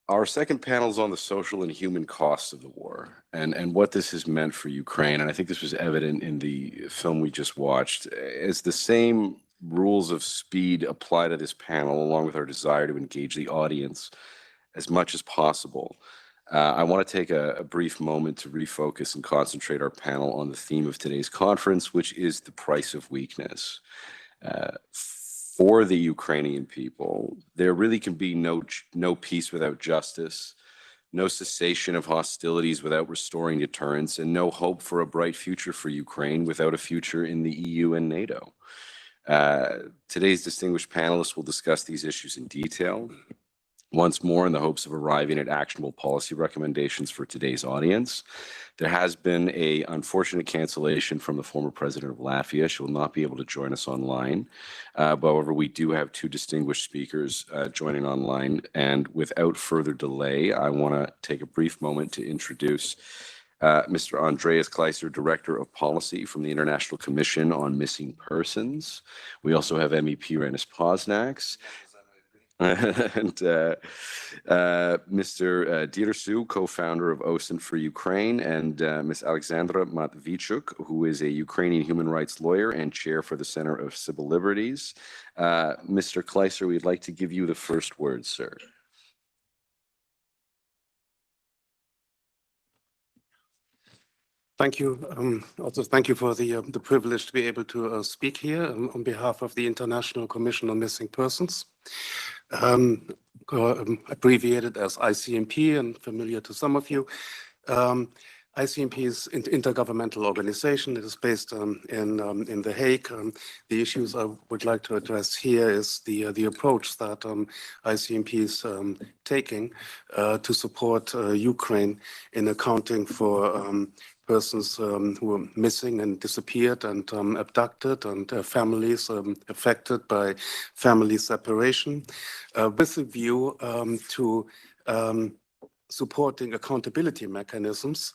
Our second panel is on the social and human costs of the war and what this has meant for Ukraine. And I think this was evident in the film we just watched. As the same rules of speed apply to this panel, along with our desire to engage the audience as much as possible, I want to take a brief moment to refocus and concentrate our panel on the theme of today's conference, which is the price of weakness. For the Ukrainian people, there really can be no peace without justice, no cessation of hostilities without restoring deterrence, and no hope for a bright future for Ukraine without a future in the EU and NATO. Today's distinguished panelists will discuss these issues in detail, once more in the hopes of arriving at actionable policy recommendations for today's audience. There has been an unfortunate cancellation from the former president of Latvia. She will not be able to join us online. However, we do have two distinguished speakers joining online. And without further delay, I want to take a brief moment to introduce Mr. Andreas Kleiser, Director of Policy from the International Commission on Missing Persons. We also have MEP Reinis Pozņaks. And Mr. Diersu, co-founder of OSINT for Ukraine, and Ms. Alexandra Matvichuk, who is a Ukrainian human rights lawyer and chair for the Center of Civil Liberties. Mr. Kleiser, we'd like to give you the first word, sir. Thank you. Also, thank you for the privilege to be able to speak here on behalf of the International Commission on Missing Persons, abbreviated as ICMP and familiar to some of you. ICMP is an intergovernmental organization. It is based in The Hague. The issues I would like to address here is the approach that ICMP is taking to support Ukraine in accounting for persons who are missing and disappeared and abducted, and families affected by family separation, with a view to supporting accountability mechanisms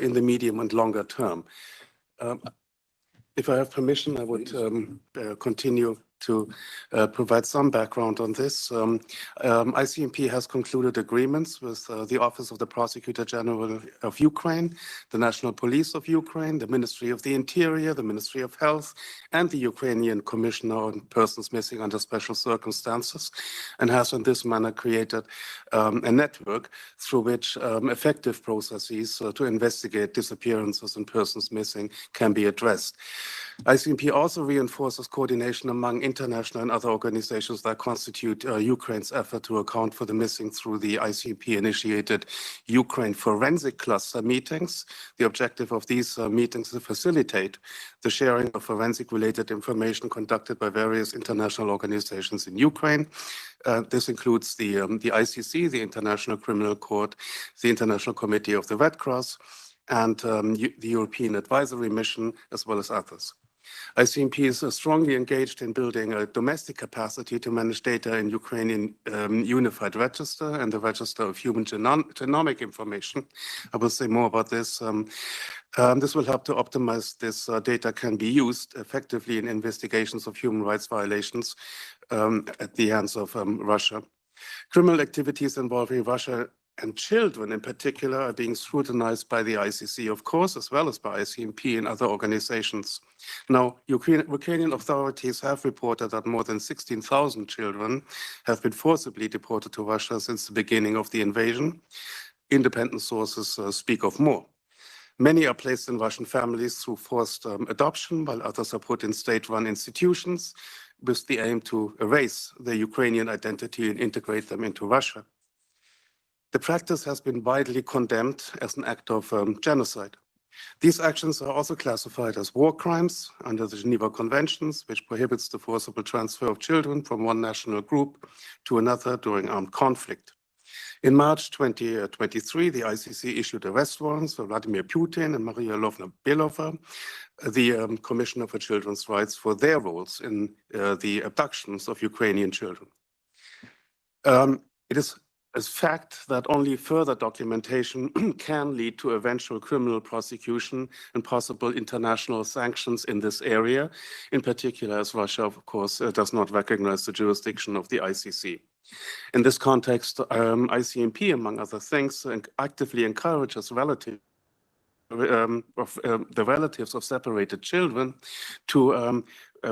in the medium and longer term. If I have permission, I would continue to provide some background on this. ICMP has concluded agreements with the Office of the Prosecutor General of Ukraine, the National Police of Ukraine, the Ministry of the Interior, the Ministry of Health, and the Ukrainian Commissioner on Persons Missing under Special Circumstances, and has in this manner created a network through which effective processes to investigate disappearances and persons missing can be addressed. ICMP also reinforces coordination among international and other organizations that constitute Ukraine's effort to account for the missing through the ICMP-initiated Ukraine Forensic Cluster meetings. The objective of these meetings is to facilitate the sharing of forensic-related information conducted by various international organizations in Ukraine. This includes the ICC, the International Criminal Court, the International Committee of the Red Cross, and the European Advisory Mission, as well as others. ICMP is strongly engaged in building a domestic capacity to manage data in Ukrainian Unified Register and the Register of Human Genomic Information. I will say more about this. This will help to optimize this data can be used effectively in investigations of human rights violations at the hands of Russia. Criminal activities involving Russia and children in particular are being scrutinized by the ICC, of course, as well as by ICMP and other organizations. Now, Ukrainian authorities have reported that more than 16,000 children have been forcibly deported to Russia since the beginning of the invasion. independent sources speak of more. Many are placed in Russian families through forced adoption, while others are put in state-run institutions with the aim to erase their Ukrainian identity and integrate them into Russia. The practice has been widely condemned as an act of genocide. These actions are also classified as war crimes under the Geneva Conventions, which prohibits the forcible transfer of children from one national group to another during armed conflict. In March 2023, the ICC issued arrest warrants for Vladimir Putin and Maria Belova, the Commissioner for Children's Rights, for their roles in the abductions of Ukrainian children. It is a fact that only further documentation can lead to eventual criminal prosecution and possible international sanctions in this area, in particular as Russia, of course, does not recognize the jurisdiction of the ICC. In this context, ICMP, among other things, actively encourages the relatives of separated children to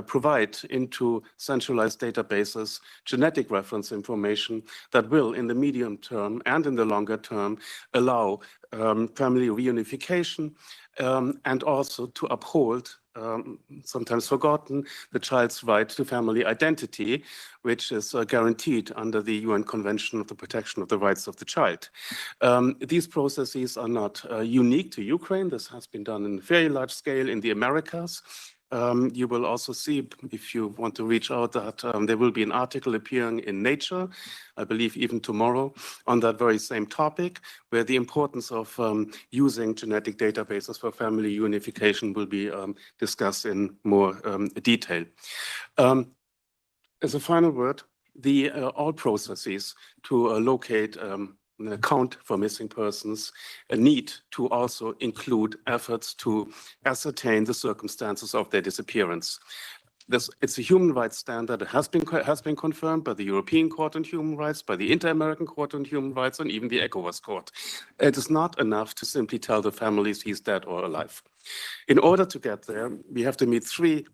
provide into centralized databases genetic reference information that will, in the medium term and in the longer term, allow family reunification and also to uphold, sometimes forgotten, the child's right to family identity, which is guaranteed under the UN Convention of the Protection of the Rights of the Child. These processes are not unique to Ukraine. This has been done in a very large scale in the Americas. You will also see, if you want to reach out, that there will be an article appearing in Nature, I believe even tomorrow, on that very same topic, where the importance of using genetic databases for family unification will be discussed in more detail. As a final word, all processes to locate an account for missing persons need to also include efforts to ascertain the circumstances of their disappearance. It's a human rights standard that has been confirmed by the European Court on Human Rights, by the Inter-American Court on Human Rights, and even the ECOWAS Court. It is not enough to simply tell the families he's dead or alive. In order to get there, we have to meet three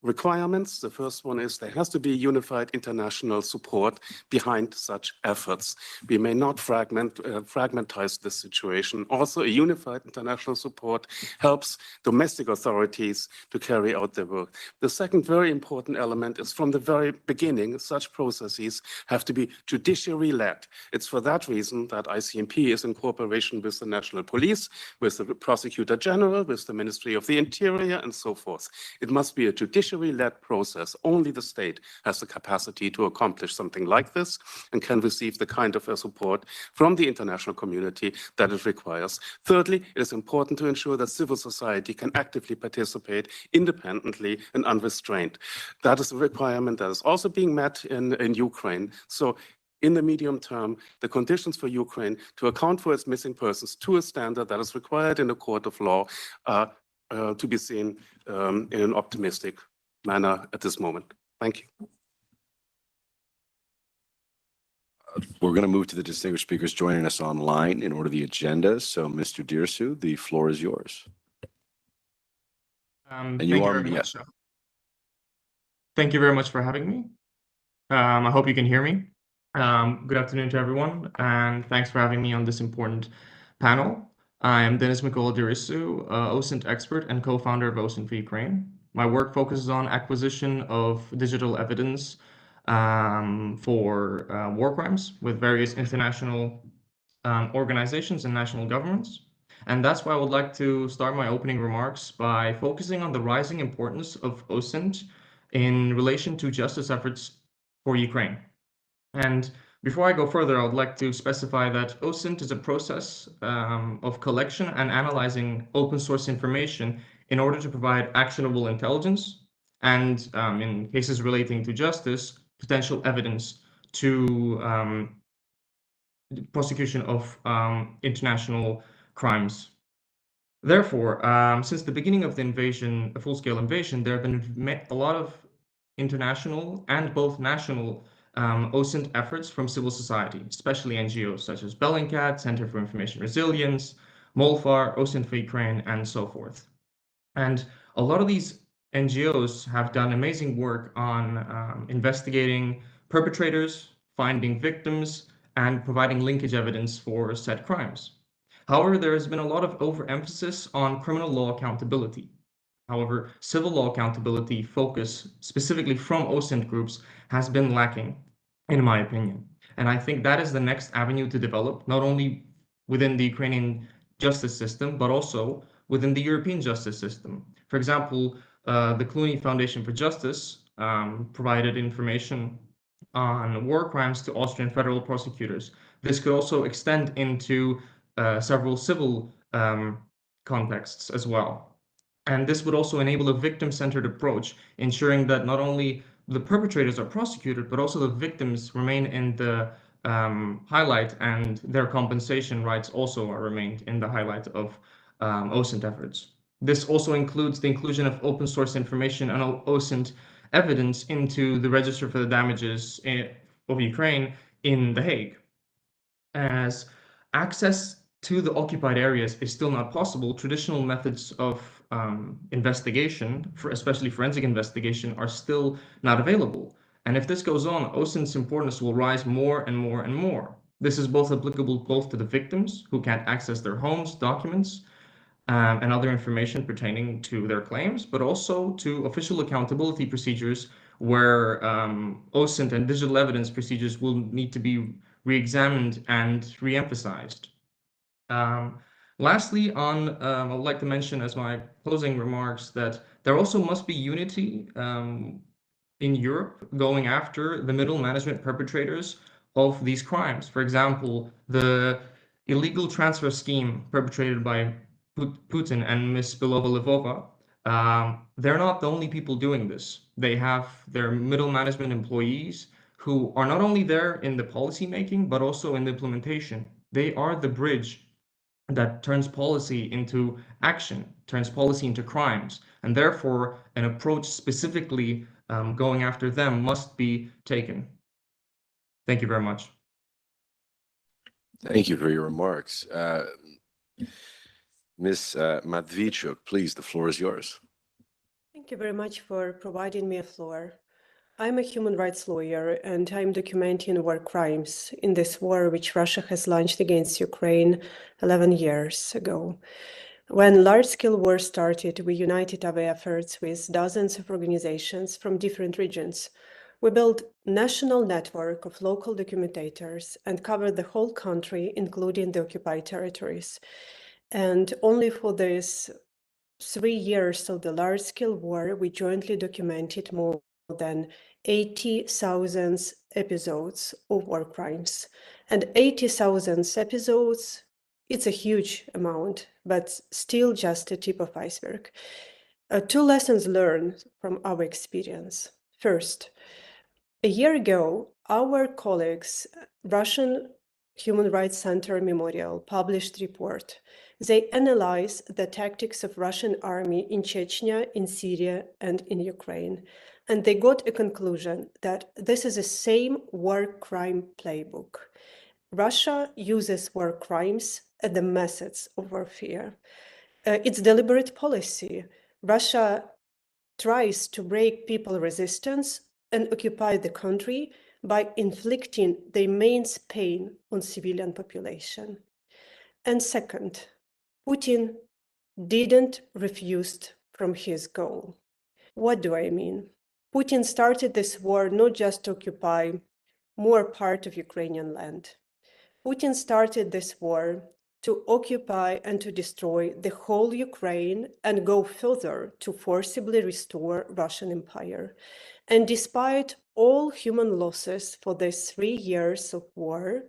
requirements. The first one is there has to be unified international support behind such efforts. We may not fragmentize this situation. Also, a unified international support helps domestic authorities to carry out their work. The second very important element is from the very beginning, such processes have to be judiciary-led. It's for that reason that ICMP is in cooperation with the National Police, with the Prosecutor General, with the Ministry of the Interior, and so forth. It must be a judiciary-led process. Only the state has the capacity to accomplish something like this and can receive the kind of support from the international community that it requires. Thirdly, it is important to ensure that civil society can actively participate independently and unrestrained. That is a requirement that is also being met in Ukraine. So in the medium term, the conditions for Ukraine to account for its missing persons to a standard that is required in a court of law are to be seen in an optimistic manner at this moment. Thank you. We're going to move to the distinguished speakers joining us online in order of the agenda. So, Mr. Dirsu, the floor is yours. Thank you very much. Thank you very much for having me. I hope you can hear me. Good afternoon to everyone, and thanks for having me on this important panel. I am Denis Mykola Dirsu, OSINT expert and co-founder of OSINT for Ukraine. My work focuses on acquisition of digital evidence for war crimes with various international organizations and national governments. And that's why I would like to start my opening remarks by focusing on the rising importance of OSINT in relation to justice efforts for Ukraine. And before I go further, I would like to specify that OSINT is a process of collection and analyzing open source information in order to provide actionable intelligence and, in cases relating to justice, potential evidence to prosecution of international crimes. Therefore, since the beginning of the invasion, a full-scale invasion, there have been a lot of international and both national OSINT efforts from civil society, especially NGOs such as Bellingcat, Center for Information Resilience, MOLFAR, OSINT for Ukraine, and so forth. And a lot of these NGOs have done amazing work on investigating perpetrators, finding victims, and providing linkage evidence for said crimes. However, there has been a lot of overemphasis on criminal law accountability. However, civil law accountability focus, specifically from OSINT groups, has been lacking, in my opinion. And I think that is the next avenue to develop, not only within the Ukrainian justice system, but also within the European justice system. For example, the Clooney Foundation for Justice provided information on war crimes to Austrian federal prosecutors. This could also extend into several civil contexts as well. And this would also enable a victim-centered approach, ensuring that not only the perpetrators are prosecuted, but also the victims remain in the highlight, and their compensation rights also are remained in the highlight of OSINT efforts. This also includes the inclusion of open source information and OSINT evidence into the Register for the Damages of Ukraine in The Hague. As access to the occupied areas is still not possible, traditional methods of investigation, especially forensic investigation, are still not available. And if this goes on, OSINT's importance will rise more and more and more. This is both applicable both to the victims who can't access their homes, documents, and other information pertaining to their claims, but also to official accountability procedures where OSINT and digital evidence procedures will need to be re-examined and re-emphasized. Lastly, I would like to mention as my closing remarks that there also must be unity in Europe going after the middle management perpetrators of these crimes. For example, the illegal transfer scheme perpetrated by Putin and Ms. Belova-Lvova, they're not the only people doing this. They have their middle management employees who are not only there in the policy making, but also in the implementation. They are the bridge that turns policy into action, turns policy into crimes, and therefore an approach specifically going after them must be taken. Thank you very much. Thank you for your remarks. Ms. Matvichuk, please, the floor is yours. Thank you very much for providing me a floor. I'm a human rights lawyer, and I'm documenting war crimes in this war which Russia has launched against Ukraine 11 years ago. When large-scale war started, we united our efforts with dozens of organizations from different regions. We built a national network of local documentators and covered the whole country, including the occupied territories. And only for these 3 years of the large-scale war, we jointly documented more than 80,000 episodes of war crimes. And 80,000 episodes, it's a huge amount, but still just a tip of iceberg. 2 lessons learned from our experience. First, a year ago, our colleagues, Russian Human Rights Center Memorial, published a report. They analyzed the tactics of Russian army in Chechnya, in Syria, and in Ukraine. And they got a conclusion that this is the same war crime playbook. Russia uses war crimes as the methods of warfare. It's deliberate policy. Russia tries to break people's resistance and occupy the country by inflicting the immense pain on civilian population. And second, Putin didn't refuse from his goal. What do I mean? Putin started this war not just to occupy more part of Ukrainian land. Putin started this war to occupy and to destroy the whole Ukraine and go further to forcibly restore Russian Empire. And despite all human losses for these 3 years of war,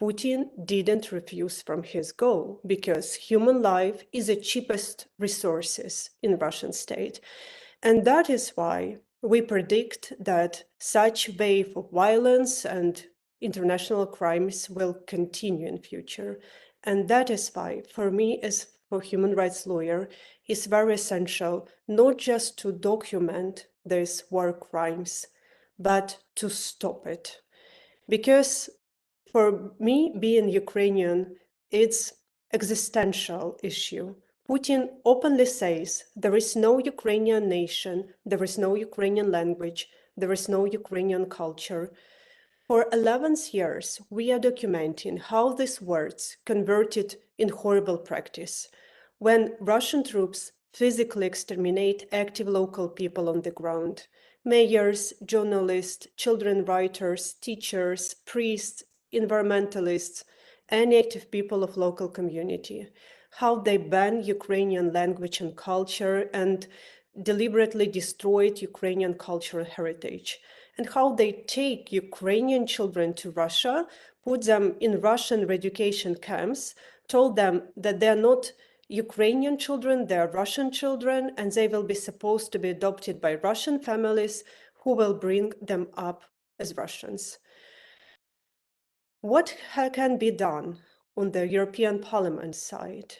Putin didn't refuse from his goal because human life is the cheapest resources in Russian state. And that is why we predict that such wave of violence and international crimes will continue in future. And that is why, for me as a human rights lawyer, it's very essential not just to document these war crimes, but to stop it. Because for me, being Ukrainian, it's existential issue. Putin openly says there is no Ukrainian nation, there is no Ukrainian language, there is no Ukrainian culture. For 11 years, we are documenting how these words converted in horrible practice. When Russian troops physically exterminate active local people on the ground, mayors, journalists, children writers, teachers, priests, environmentalists, and active people of local community, how they ban Ukrainian language and culture and deliberately destroyed Ukrainian cultural heritage, and how they take Ukrainian children to Russia, put them in Russian education camps, told them that they are not Ukrainian children, they are Russian children, and they will be supposed to be adopted by Russian families who will bring them up as Russians. What can be done on the European Parliament side?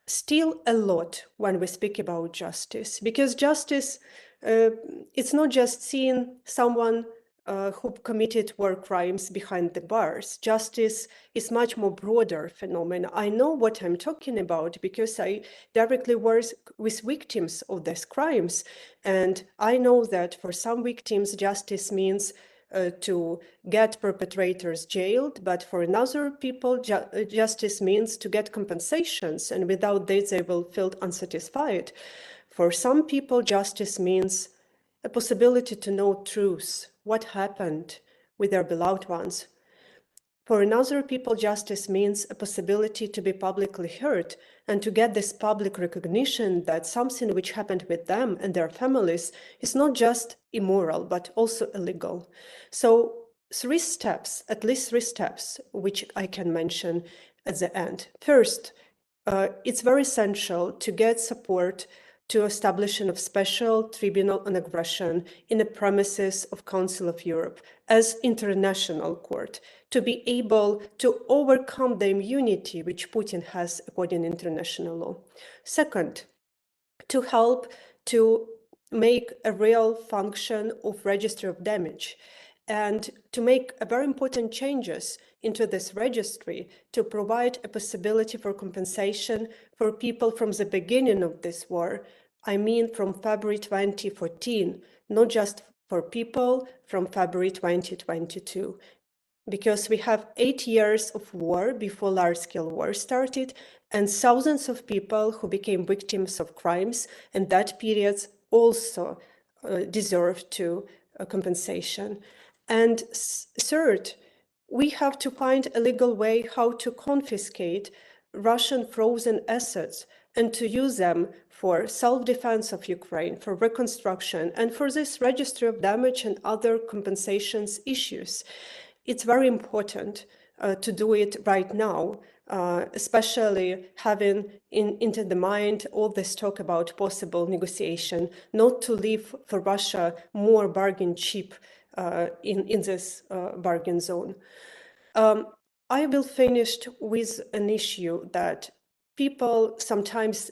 Still a lot when we speak about justice, because justice, it's not just seeing someone who committed war crimes behind the bars. Justice is much more broader phenomenon. I know what I'm talking about because I directly work with victims of these crimes. And I know that for some victims, justice means to get perpetrators jailed, but for another people, justice means to get compensations, and without this, they will feel unsatisfied. For some people, justice means a possibility to know truth, what happened with their beloved ones. For another people, justice means a possibility to be publicly heard and to get this public recognition that something which happened with them and their families is not just immoral, but also illegal. So 3 steps, at least 3 steps, which I can mention at the end. First, it's very essential to get support to establishment of special tribunal on aggression in the premises of Council of Europe as international court, to be able to overcome the immunity which Putin has according to international law. Second, to help to make a real function of registry of damage and to make a very important changes into this registry to provide a possibility for compensation for people from the beginning of this war. I mean, from February 2014, not just for people from February 2022, because we have 8 years of war before large-scale war started, and thousands of people who became victims of crimes, and that period also deserve to compensation. And third, we have to find a legal way how to confiscate Russian frozen assets and to use them for self-defense of Ukraine, for reconstruction, and for this registry of damage and other compensations issues. It's very important to do it right now, especially having into the mind all this talk about possible negotiation, not to leave for Russia more bargain chip in this bargain zone. I will finish with an issue that people sometimes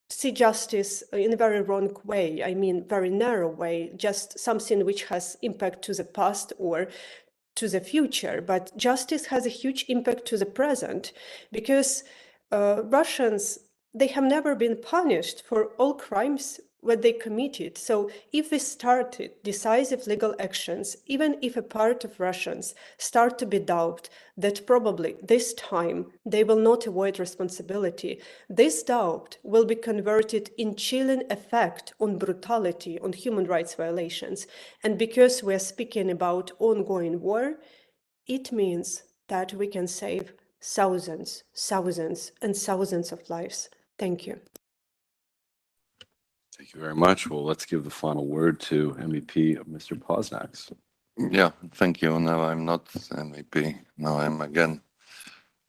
see justice in a very wrong way. I mean, very narrow way, just something which has impact to the past or to the future. But justice has a huge impact to the present because Russians, they have never been punished for all crimes what they committed. So if we started decisive legal actions, even if a part of Russians start to be doubt that probably this time they will not avoid responsibility, this doubt will be converted in chilling effect on brutality, on human rights violations. And because we are speaking about ongoing war, it means that we can save thousands, thousands and thousands of lives. Thank you. Thank you very much. Well, let's give the final word to MEP Mr. Pozņaks. Yeah, thank you. Now I'm not MEP. Now I'm again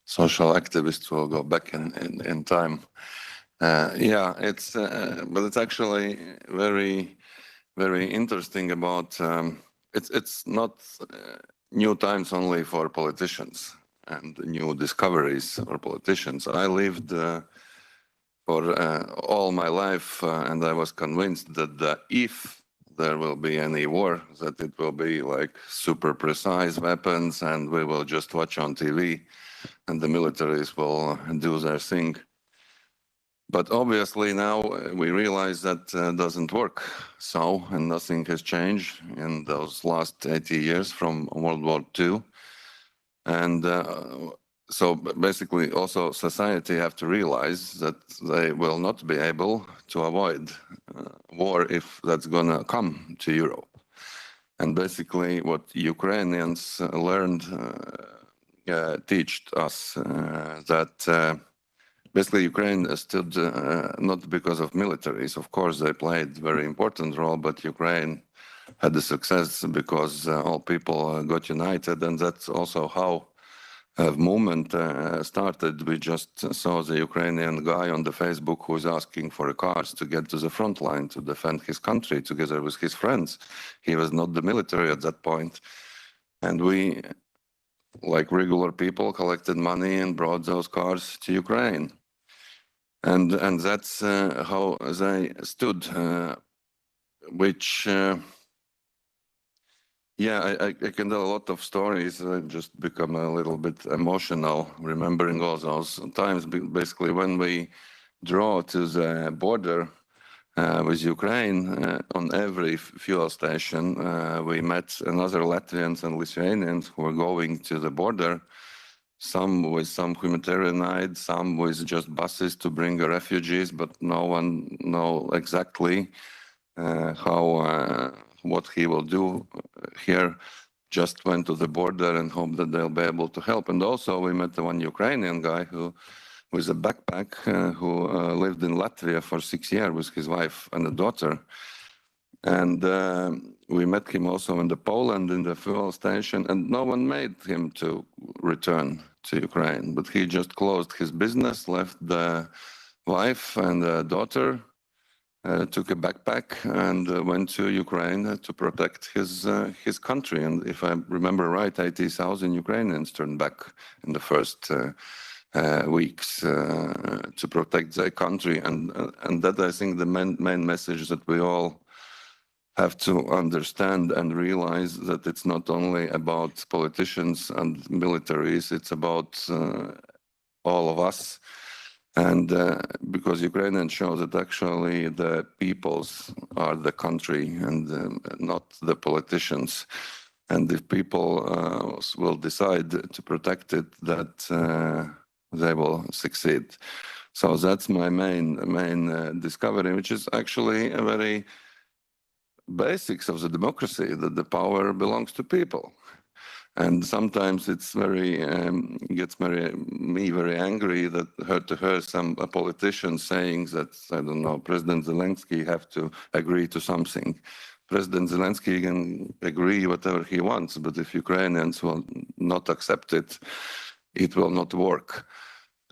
social activist. We'll go back in time. Yeah, it's but it's actually very, very interesting about it's not new times only for politicians and new discoveries for politicians. I lived for all my life, and I was convinced that if there will be any war, that it will be like super precise weapons, and we will just watch on TV, and the militaries will do their thing. But obviously now we realize that doesn't work. So, and nothing has changed in those last 80 years from World War II. And so basically also society have to realize that they will not be able to avoid war if that's gonna come to Europe. And basically what Ukrainians learned, teach us that basically Ukraine stood not because of militaries. Of course, they played very important role, but Ukraine had the success because all people got united, and that's also how movement started. We just saw the Ukrainian guy on the Facebook who was asking for cars to get to the front line to defend his country together with his friends. He was not the military at that point. And we, like regular people, collected money and brought those cars to Ukraine. And that's how they stood, which yeah, I can tell a lot of stories. I just become a little bit emotional remembering all those times. Basically, when we draw to the border with Ukraine, on every fuel station, we met another Latvians and Lithuanians who were going to the border, some with some humanitarian aid, some with just buses to bring the refugees, but no one know exactly what he will do here. Just went to the border and hope that they'll be able to help. And also we met the one Ukrainian guy who with a backpack who lived in Latvia for 6 years with his wife and a daughter. And we met him also in Poland in the fuel station, and no one made him to return to Ukraine, but he just closed his business, left the wife and the daughter, took a backpack and went to Ukraine to protect his country. And if I remember right, 80,000 Ukrainians turned back in the first weeks to protect their country. And that, I think, the main message that we all have to understand and realize that it's not only about politicians and militaries, it's about all of us. And because Ukrainians show that actually the peoples are the country and not the politicians. And if people will decide to protect it, that they will succeed. So that's my main discovery, which is actually a very basics of the democracy, that the power belongs to people. And sometimes it's very gets me very angry that to hear some politicians saying that, I don't know, President Zelensky have to agree to something. President Zelensky can agree whatever he wants, but if Ukrainians will not accept it, it will not work.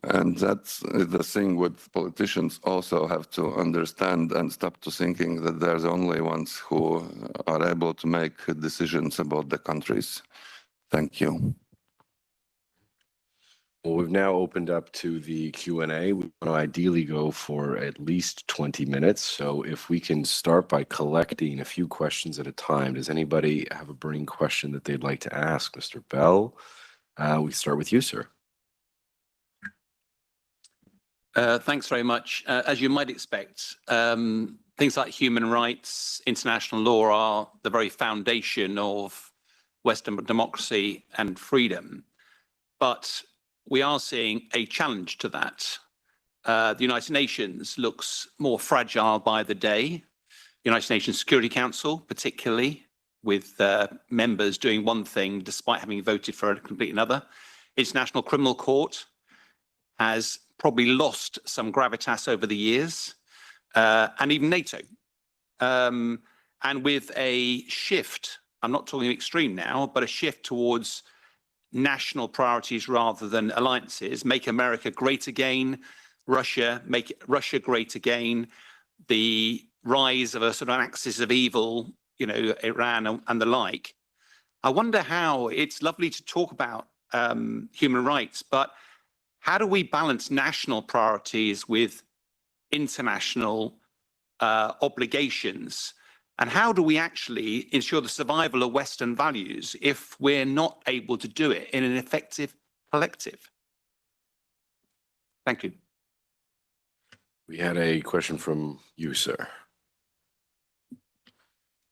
And that's the thing what politicians also have to understand and stop to thinking that they're the only ones who are able to make decisions about the countries. Thank you. Well, we've now opened up to the Q&A. We want to ideally go for at least 20 minutes. So if we can start by collecting a few questions at a time. Does anybody have a burning question that they'd like to ask? Mr. Bell, we start with you, sir. Thanks very much. As you might expect, things like human rights, international law are the very foundation of Western democracy and freedom. But we are seeing a challenge to that. The United Nations looks more fragile by the day. The United Nations Security Council, particularly, with members doing one thing despite having voted for a complete another. International Criminal Court has probably lost some gravitas over the years, and even NATO. And with a shift, I'm not talking extreme now, but a shift towards national priorities rather than alliances. Make America great again, Russia, make Russia great again, the rise of a sort of axis of evil, you know, Iran and the like. I wonder how, it's lovely to talk about human rights, but how do we balance national priorities with international obligations? And how do we actually ensure the survival of Western values if we're not able to do it in an effective collective? Thank you. We had a question from you, sir.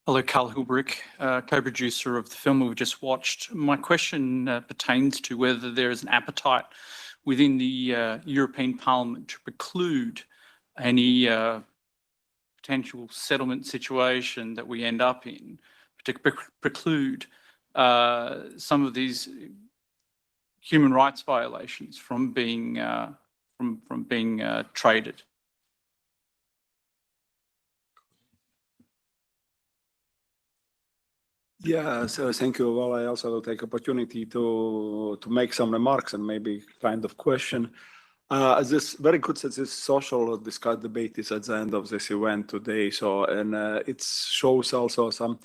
Hello, Carl Hilbrick, co-producer of the film we've just watched. My question pertains to whether there is an appetite within the European Parliament to preclude any potential settlement situation that we end up in, to preclude some of these human rights violations from being traded. Yeah, so thank you. Well, I also will take opportunity to make some remarks and maybe kind of question. This very good that this social debate is at the end of this event today. So, and it shows also some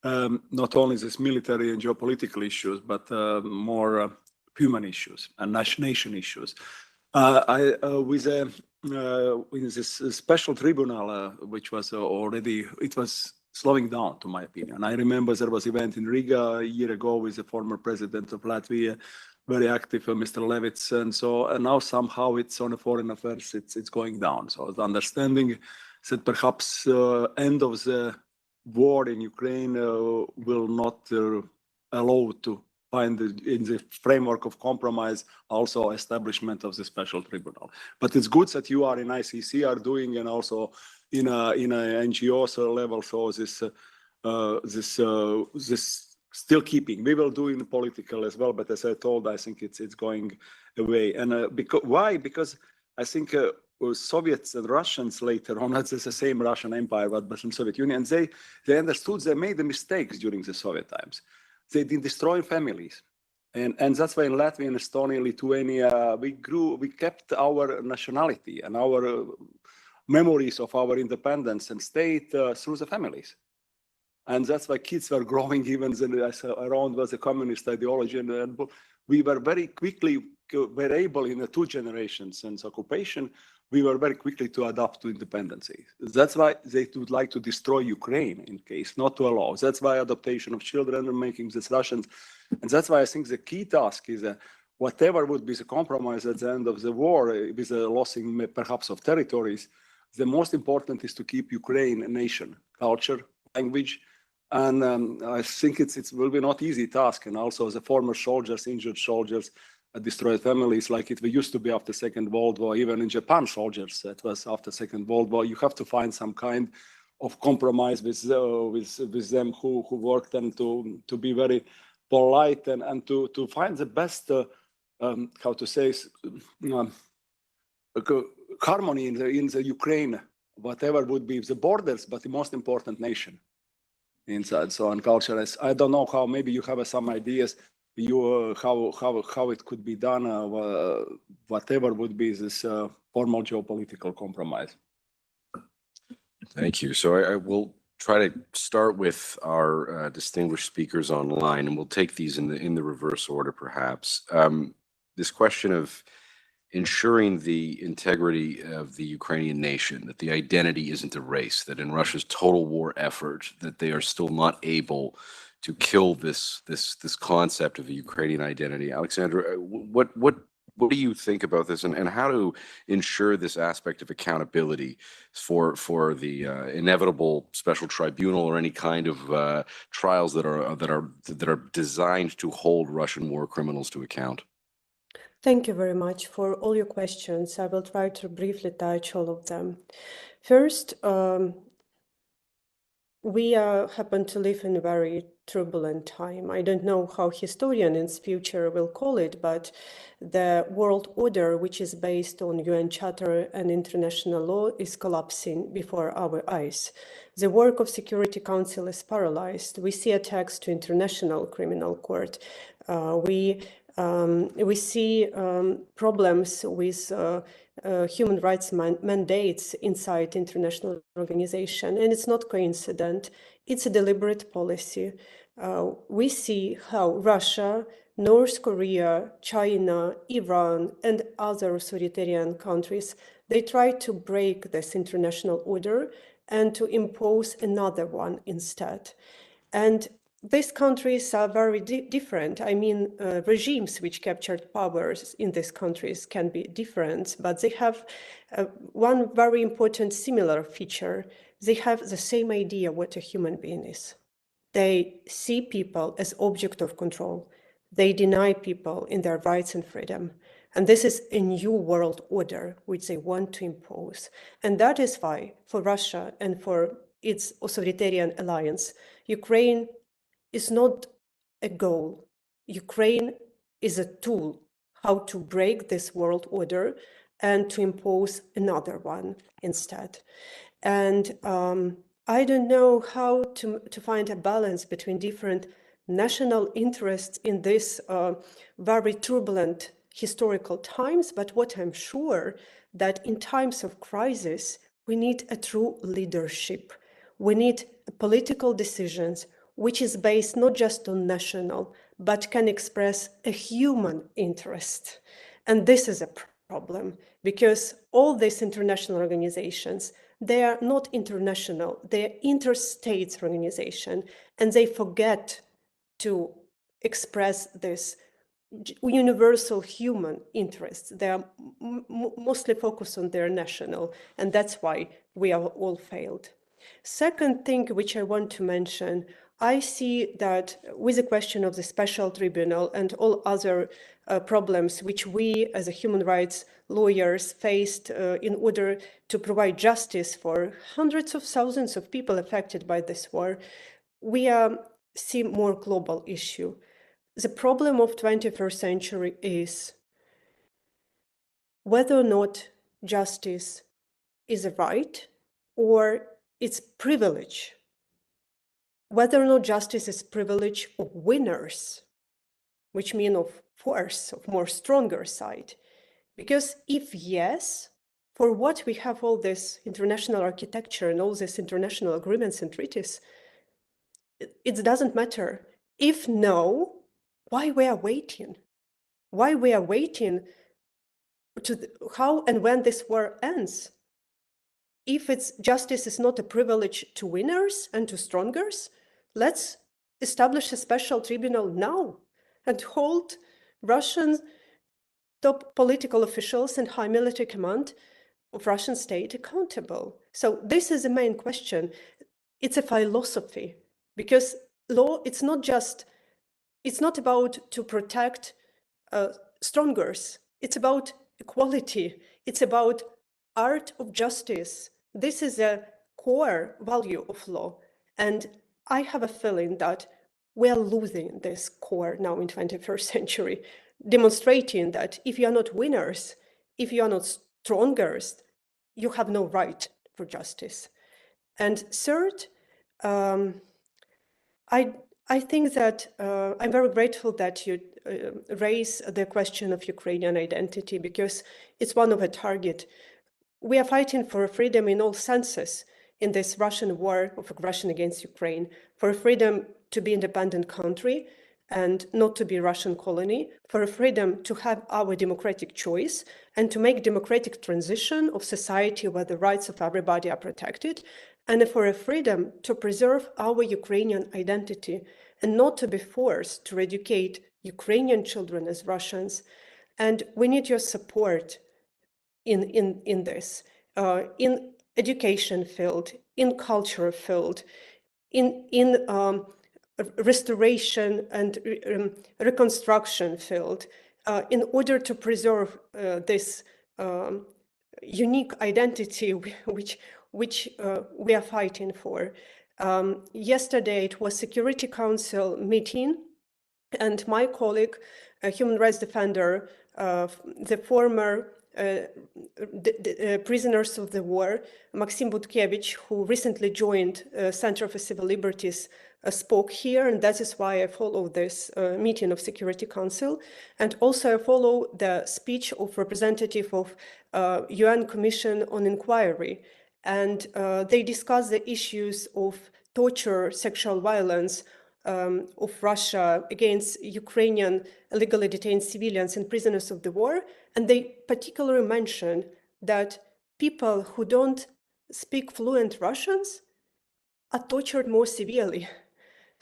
not only this military and geopolitical issues, but more human issues and nation issues. With this special tribunal, which was already, it was slowing down, to my opinion. I remember there was an event in Riga a year ago with the former president of Latvia, very active, Mr. Levits, and now somehow it's on the foreign affairs, it's going down. So the understanding that perhaps end of the war in Ukraine will not allow to find in the framework of compromise also establishment of the special tribunal. But it's good that you are in ICC are doing, and also in a NGOs level, so this still keeping. We will do in political as well, but as I told, I think it's going away. And why? Because I think Soviets and Russians later on, that's the same Russian Empire, but in Soviet Union, they understood they made the mistakes during the Soviet times. They did destroy families. And that's why in Latvia, and Estonia, Lithuania, we kept our nationality and our memories of our independence and state through the families. And that's why kids were growing even around was a communist ideology. And we were very quickly were able in the 2 generations since occupation, we were very quickly to adapt to independence. That's why they would like to destroy Ukraine in case, not to allow. That's why adaptation of children and making this Russians. And that's why I think the key task is whatever would be the compromise at the end of the war with the losing perhaps of territories, the most important is to keep Ukraine a nation, culture, language. And I think it will be not easy task. And also the former soldiers, injured soldiers, destroyed families like it used to be after Second World War, even in Japan soldiers, that was after Second World War. You have to find some kind of compromise with them who worked, and to be very polite and to find the best, how to say, harmony in the Ukraine, whatever would be the borders, but the most important nation inside. So on culture, I don't know how, maybe you have some ideas, how it could be done, whatever would be this formal geopolitical compromise. Thank you. So I will try to start with our distinguished speakers online, and we'll take these in the reverse order, perhaps. This question of ensuring the integrity of the Ukrainian nation, that the identity isn't erased, that in Russia's total war effort, that they are still not able to kill this concept of a Ukrainian identity. Alexandra, what do you think about this, and how to ensure this aspect of accountability for the inevitable special tribunal or any kind of trials that are designed to hold Russian war criminals to account? Thank you very much for all your questions. I will try to briefly touch all of them. First, we happen to live in a very turbulent time. I don't know how historians in future will call it, but the world order, which is based on UN Charter and international law, is collapsing before our eyes. The work of Security Council is paralyzed. We see attacks to International Criminal Court. We see problems with human rights mandates inside international organization, and it's not coincident. It's a deliberate policy. We see how Russia, North Korea, China, Iran, and other authoritarian countries, they try to break this international order and to impose another one instead. And these countries are very different. I mean, regimes which captured powers in these countries can be different, but they have one very important similar feature. They have the same idea what a human being is. They see people as object of control. They deny people in their rights and freedom. And this is a new world order which they want to impose. And that is why for Russia and for its authoritarian alliance, Ukraine is not a goal. Ukraine is a tool how to break this world order and to impose another one instead. And I don't know how to find a balance between different national interests in this very turbulent historical times, but what I'm sure that in times of crisis, we need a true leadership. We need political decisions which is based not just on national, but can express a human interest. And this is a problem because all these international organizations, they are not international, they are interstate organization, and they forget to express this universal human interests. They are mostly focused on their national, and that's why we are all failed. Second thing which I want to mention, I see that with the question of the special tribunal and all other problems which we as a human rights lawyers faced in order to provide justice for hundreds of thousands of people affected by this war, we see more global issue. The problem of 21st century is whether or not justice is a right or it's privilege. Whether or not justice is privilege of winners, which mean of force, of more stronger side. Because if yes, for what we have all this international architecture and all these international agreements and treaties, it doesn't matter. If no, why we are waiting? Why we are waiting to how and when this war ends? If it's justice is not a privilege to winners and to strongers, let's establish a special tribunal now and hold Russian top political officials and high military command of Russian state accountable. So this is the main question. It's a philosophy because law, it's not about to protect strongers. It's about equality. It's about art of justice. This is a core value of law. And I have a feeling that we are losing this core now in 21st century, demonstrating that if you are not winners, if you are not strongest, you have no right for justice. And third, I think that I'm very grateful that you raise the question of Ukrainian identity because it's one of a target. We are fighting for freedom in all senses in this Russian war of aggression against Ukraine, for freedom to be an independent country and not to be a Russian colony, for a freedom to have our democratic choice and to make democratic transition of society where the rights of everybody are protected, and for a freedom to preserve our Ukrainian identity and not to be forced to educate Ukrainian children as Russians. And we need your support in this, in education field, in culture field, in restoration and reconstruction field, in order to preserve this unique identity which we are fighting for. Yesterday it was Security Council meeting, and my colleague, a human rights defender, the former prisoners of the war, Maxim Butkevich, who recently joined Center for Civil Liberties, spoke here, and that is why I follow this meeting of Security Council. And also I follow the speech of representative of UN Commission on Inquiry. And they discuss the issues of torture, sexual violence of Russia against Ukrainian illegally detained civilians and prisoners of the war. And they particularly mention that people who don't speak fluent Russians are tortured more severely.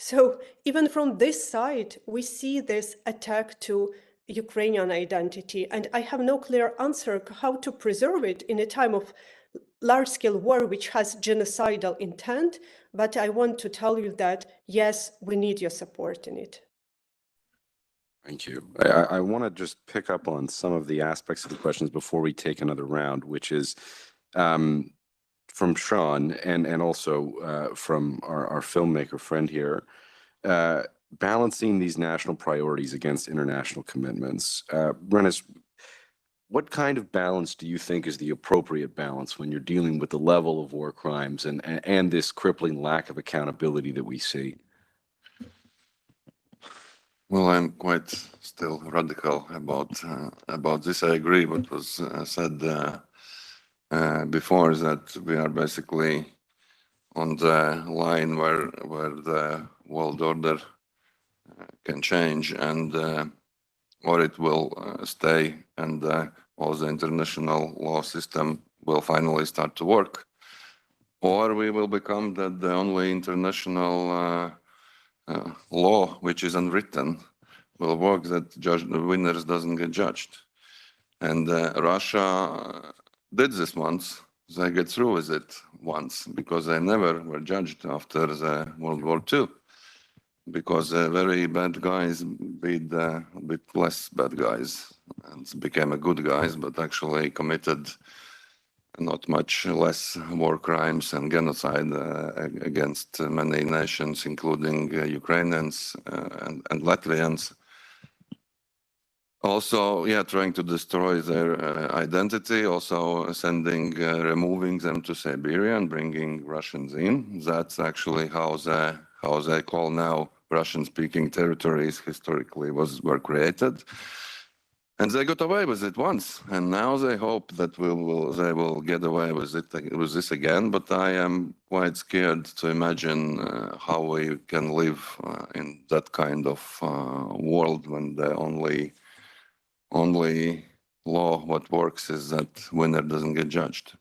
So even from this side, we see this attack to Ukrainian identity, and I have no clear answer how to preserve it in a time of large-scale war which has genocidal intent. But I want to tell you that, yes, we need your support in it. Thank you. I want to just pick up on some of the aspects of the questions before we take another round, which is from Sean and also from our filmmaker friend here, balancing these national priorities against international commitments. Reinis, what kind of balance do you think is the appropriate balance when you're dealing with the level of war crimes and this crippling lack of accountability that we see? Well, I'm quite still radical about this. I agree what was said before, that we are basically on the line where the world order can change and or it will stay, and all the international law system will finally start to work, or we will become the only international law which is unwritten will work, that the winners doesn't get judged. And Russia did this once. They get through with it once because they never were judged after the World War II, because very bad guys beat a bit less bad guys and became a good guys, but actually committed not much less war crimes and genocide against many nations, including Ukrainians and Latvians. Also, yeah, trying to destroy their identity, also removing them to Siberia and bringing Russians in. That's actually how they call now Russian-speaking territories historically were created. And they got away with it once, and now they hope that they will get away with this again. But I am quite scared to imagine how we can live in that kind of world when the only law what works is that winner doesn't get judged.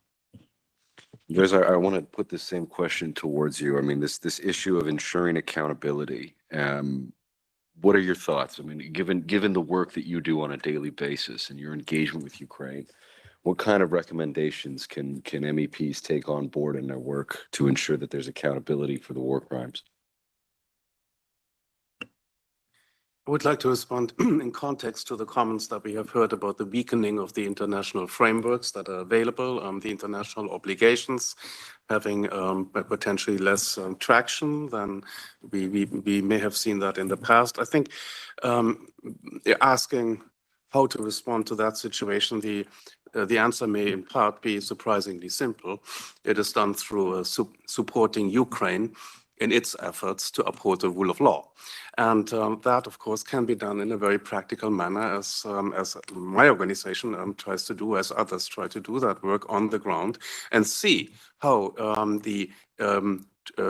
Guys, I want to put the same question towards you. I mean, this issue of ensuring accountability. What are your thoughts? I mean, given the work that you do on a daily basis and your engagement with Ukraine, what kind of recommendations can MEPs take on board in their work to ensure that there's accountability for the war crimes? I would like to respond in context to the comments that we have heard about the weakening of the international frameworks that are available, the international obligations having potentially less traction than we may have seen that in the past. I think asking how to respond to that situation, the answer may in part be surprisingly simple. It is done through supporting Ukraine in its efforts to uphold the rule of law. And that, of course, can be done in a very practical manner, as my organization tries to do, as others try to do that work on the ground, and see how the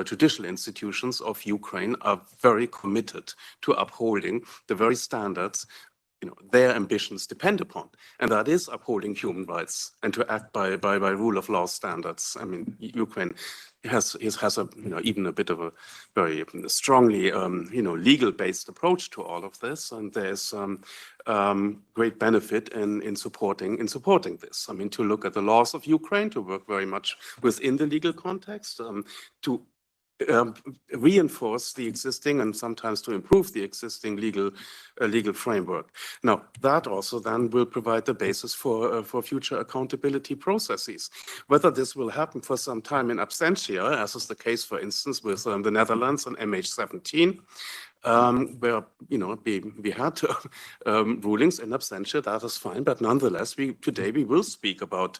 judicial institutions of Ukraine are very committed to upholding the very standards their ambitions depend upon, and that is upholding human rights and to act by rule of law standards. I mean, Ukraine has even a bit of a very strongly legal-based approach to all of this, and there's great benefit in supporting this. I mean, to look at the laws of Ukraine, to work very much within the legal context, to reinforce the existing and sometimes to improve the existing legal framework. Now, that also then will provide the basis for future accountability processes. Whether this will happen for some time in absentia, as is the case, for instance, with the Netherlands on MH17, where we had rulings in absentia, that is fine. But nonetheless, today we will speak about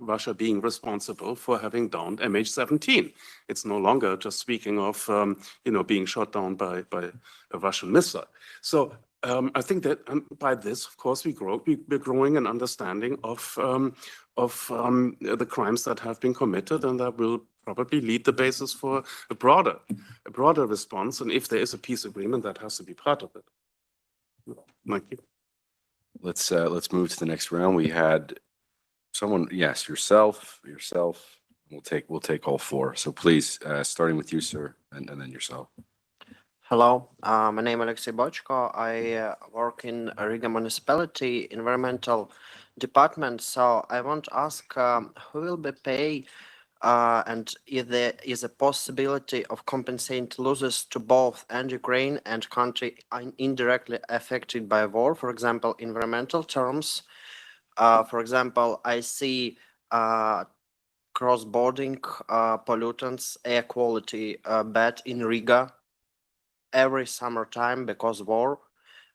Russia being responsible for having downed MH17. It's no longer just speaking of being shot down by a Russian missile. So I think that by this, of course, we're growing an understanding of the crimes that have been committed, and that will probably lead the basis for a broader response. And if there is a peace agreement, that has to be part of it. Thank you. Let's move to the next round. We had someone, yes, yourself, We'll take all four. So please, starting with you, sir, and then yourself. Hello, my name is Alexey Bochko. I work in Riga municipality environmental department. So I want to ask who will be pay and if there is a possibility of compensating losses to both and Ukraine and country indirectly affected by war, for example, environmental terms. For example, I see cross-boarding pollutants, air quality bad in Riga every summertime because war,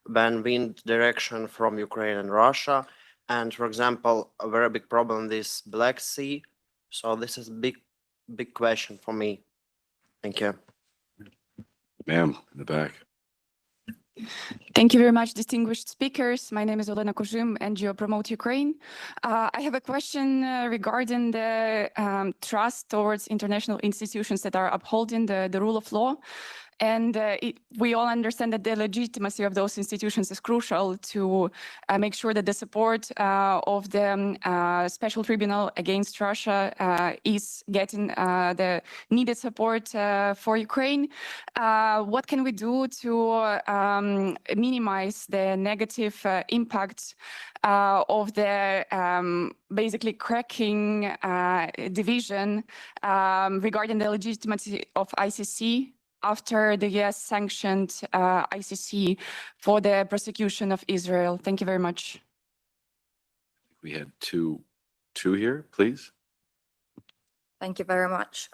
when wind direction from Ukraine and Russia. And for example, a very big problem is Black Sea. So this is big question for me. Thank you. Ma'am, in the back. Thank you very much, distinguished speakers. My name is Olena Kozhim, NGO Promote Ukraine. I have a question regarding the trust towards international institutions that are upholding the rule of law. And we all understand that the legitimacy of those institutions is crucial to make sure that the support of the Special Tribunal against Russia is getting the needed support for Ukraine. What can we do to minimize the negative impact of the basically cracking division regarding the legitimacy of ICC after the US sanctioned ICC for the prosecution of Israel? Thank you very much. We had two here, please. Thank you very much.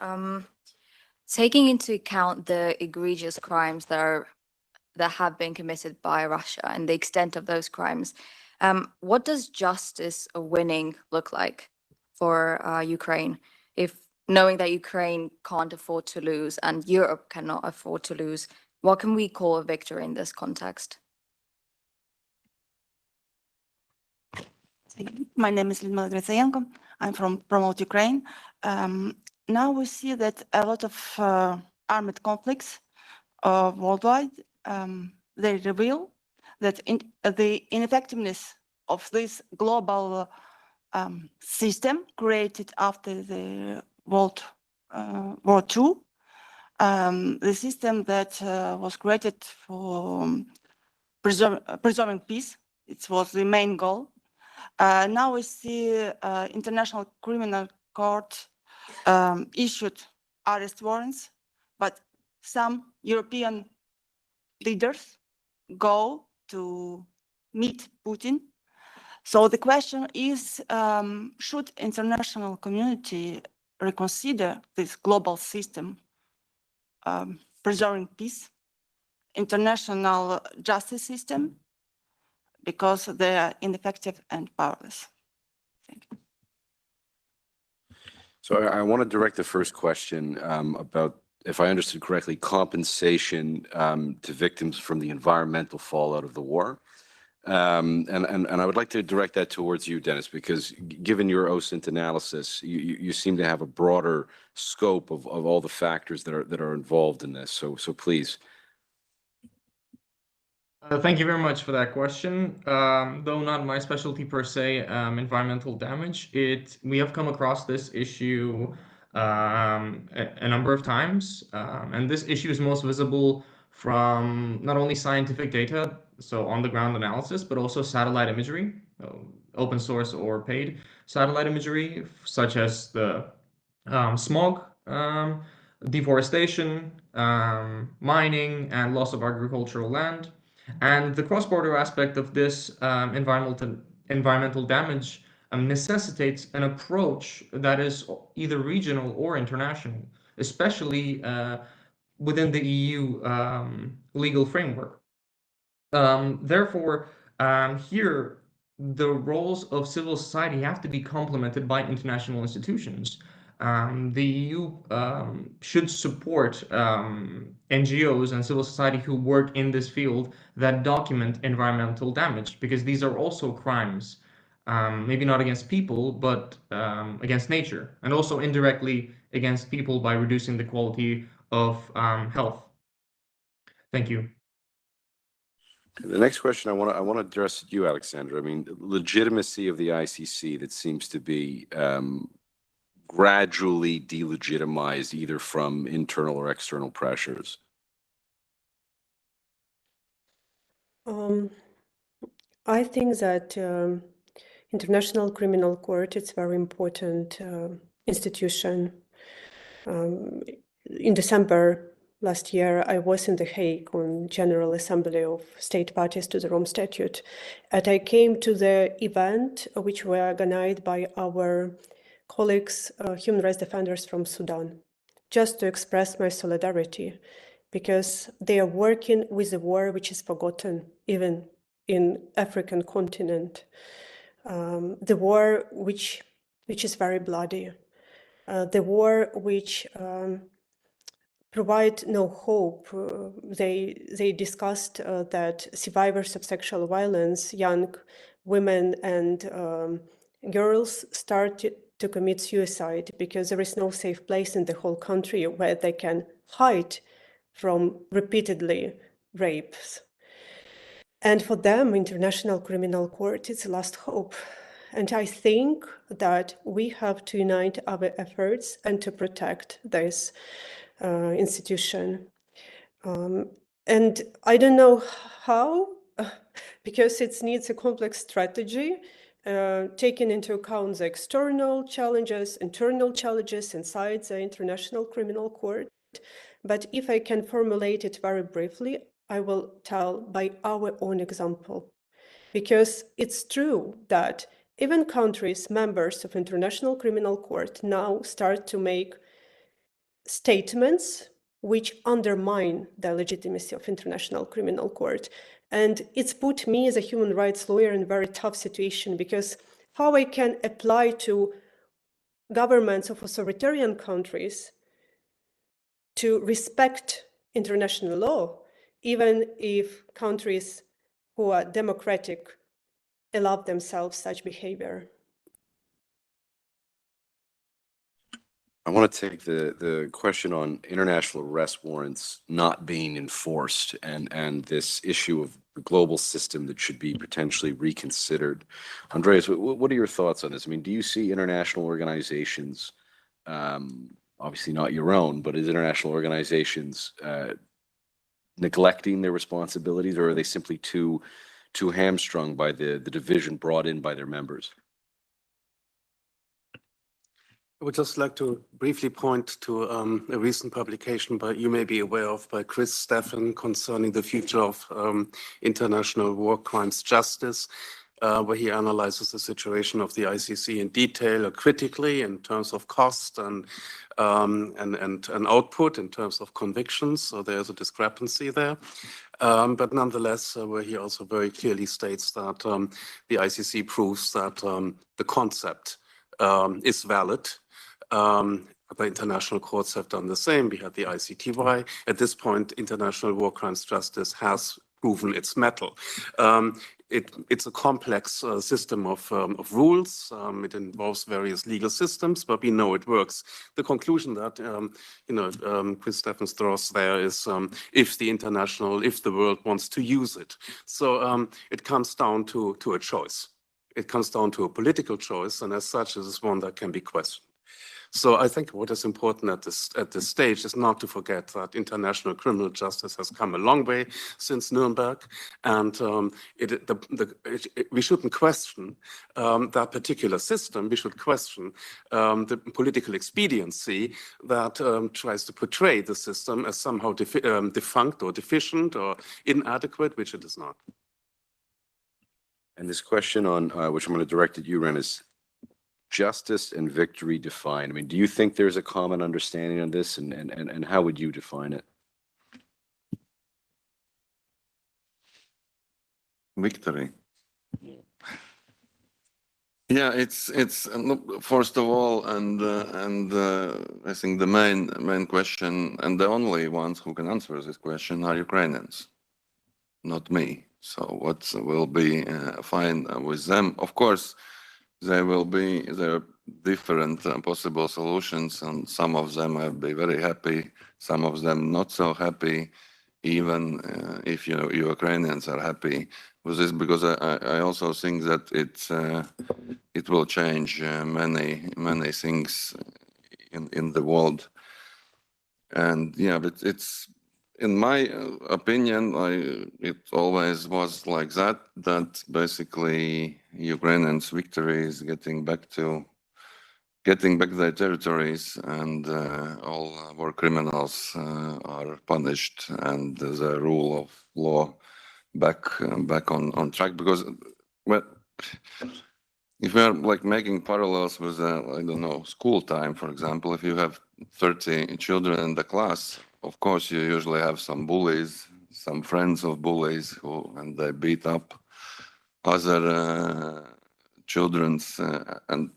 Taking into account the egregious crimes that have been committed by Russia and the extent of those crimes, what does justice winning look like for Ukraine? If knowing that Ukraine can't afford to lose and Europe cannot afford to lose, what can we call a victory in this context? My name is Lyudmila Gritsayenko. I'm from Promote Ukraine. Now we see that a lot of armed conflicts worldwide, they reveal that the ineffectiveness of this global system created after the World War II, the system that was created for preserving peace. It was the main goal. Now we see International Criminal Court issued arrest warrants, but some European leaders go to meet Putin. So the question is, should international community reconsider this global system preserving peace, international justice system, because they are ineffective and powerless? Thank you. So I want to direct the first question about, if I understood correctly, compensation to victims from the environmental fallout of the war. And I would like to direct that towards you, Dennis, because given your OSINT analysis, you seem to have a broader scope of all the factors that are involved in this. So please. Thank you very much for that question. Though not my specialty per se, environmental damage, we have come across this issue a number of times, and this issue is most visible from not only scientific data, so on-the-ground analysis, but also satellite imagery, open source or paid satellite imagery, such as the smog, deforestation, mining, and loss of agricultural land. And the cross-border aspect of this environmental damage necessitates an approach that is either regional or international, especially within the EU legal framework. Therefore, here, the roles of civil society have to be complemented by international institutions. The EU should support NGOs and civil society who work in this field that document environmental damage, because these are also crimes, maybe not against people, but against nature, and also indirectly against people by reducing the quality of health. Thank you. The next question I want to address you, Alexandra. I mean, legitimacy of the ICC that seems to be gradually delegitimized either from internal or external pressures? I think that International Criminal Court is a very important institution. In December last year, I was in The Hague on General Assembly of State Parties to the Rome Statute, and I came to the event which were organized by our colleagues, human rights defenders from Sudan, just to express my solidarity, because they are working with a war which is forgotten, even in African continent, the war which is very bloody, the war which provide no hope. They discussed that survivors of sexual violence, young women and girls, started to commit suicide because there is no safe place in the whole country where they can hide from repeatedly rapes. And for them, International Criminal Court is the last hope. And I think that we have to unite our efforts and to protect this institution. And I don't know how, because it needs a complex strategy, taking into account the external challenges, internal challenges inside the International Criminal Court. But if I can formulate it very briefly, I will tell by our own example, because it's true that even countries, members of International Criminal Court, now start to make statements which undermine the legitimacy of International Criminal Court. And it's put me as a human rights lawyer in a very tough situation, because how I can apply to governments of authoritarian countries to respect international law, even if countries who are democratic allow themselves such behavior. I want to take the question on international arrest warrants not being enforced and this issue of the global system that should be potentially reconsidered. Andreas, what are your thoughts on this? I mean, do you see international organizations, obviously not your own, but as international organizations neglecting their responsibilities, or are they simply too hamstrung by the division brought in by their members? I would just like to briefly point to a recent publication you may be aware of by Chris Steffen concerning the future of international war crimes justice, where he analyzes the situation of the ICC in detail, critically in terms of cost and output, in terms of convictions. So there's a discrepancy there. But nonetheless, where he also very clearly states that the ICC proves that the concept is valid. The international courts have done the same. We had the ICTY. At this point, international war crimes justice has proven its mettle. It's a complex system of rules. It involves various legal systems, but we know it works. The conclusion that Chris Steffens draws there is if the world wants to use it. So it comes down to a choice. It comes down to a political choice, and as such, it is one that can be questioned. So I think what is important at this stage is not to forget that international criminal justice has come a long way since Nuremberg, and we shouldn't question that particular system. We should question the political expediency that tries to portray the system as somehow defunct or deficient or inadequate, which it is not. And this question on which I'm going to direct at you, Ren, is justice and victory defined. I mean, do you think there's a common understanding on this, and how would you define it? Victory. Yeah, it's first of all, and I think the main question and the only ones who can answer this question are Ukrainians, not me. So what will be fine with them? Of course, there are different possible solutions, and some of them will be very happy, some of them not so happy. even if Ukrainians are happy with this, because I also think that it will change many things in the world. And yeah, but it's, in my opinion, it always was like that basically Ukrainians' victory is getting back their territories, and all war criminals are punished, and the rule of law back on track. Because well, if we are like making parallels with I don't know, school time, for example, if you have 30 children in the class, of course you usually have some bullies, some friends of bullies and they beat up other children's and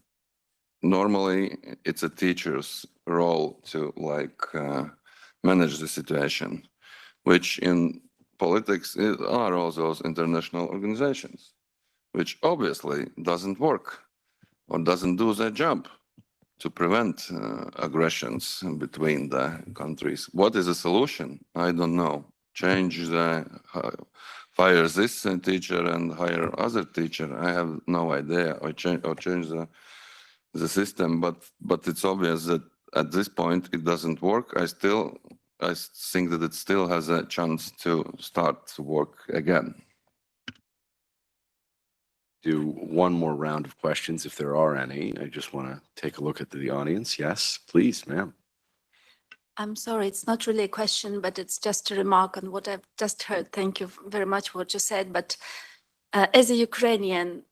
normally it's a teacher's role to manage the situation, which in politics are all those international organizations, which obviously doesn't work or doesn't do their job to prevent aggressions between the countries. What is the solution? I don't know. Fire this teacher and hire other teacher. I have no idea. Or change the system, but it's obvious that at this point it doesn't work. I think that it still has a chance to start to work again. Do one more round of questions if there are any. I just want to take a look at the audience. Yes, please, ma'am. I'm sorry, it's not really a question, but it's just a remark on what I've just heard. Thank you very much for what you said. But as a Ukrainian,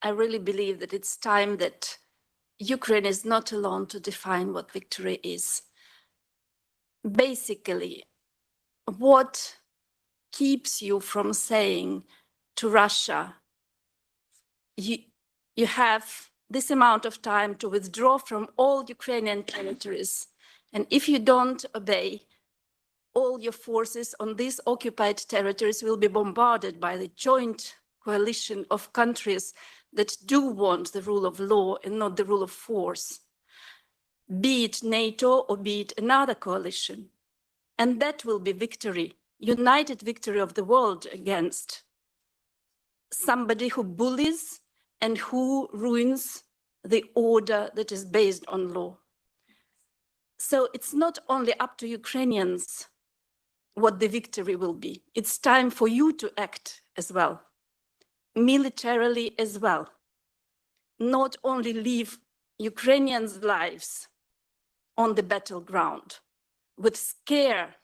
I really believe that it's time that Ukraine is not alone to define what victory is. Basically, what keeps you from saying to Russia, you have this amount of time to withdraw from all Ukrainian territories, and if you don't obey, all your forces on these occupied territories will be bombarded by the joint coalition of countries that do want the rule of law and not the rule of force, be it NATO or be it another coalition. And that will be victory, united victory of the world against somebody who bullies and who ruins the order that is based on law. So it's not only up to Ukrainians what the victory will be. It's time for you to act as well, militarily as well. Not only leave Ukrainians' lives on the battleground with scarce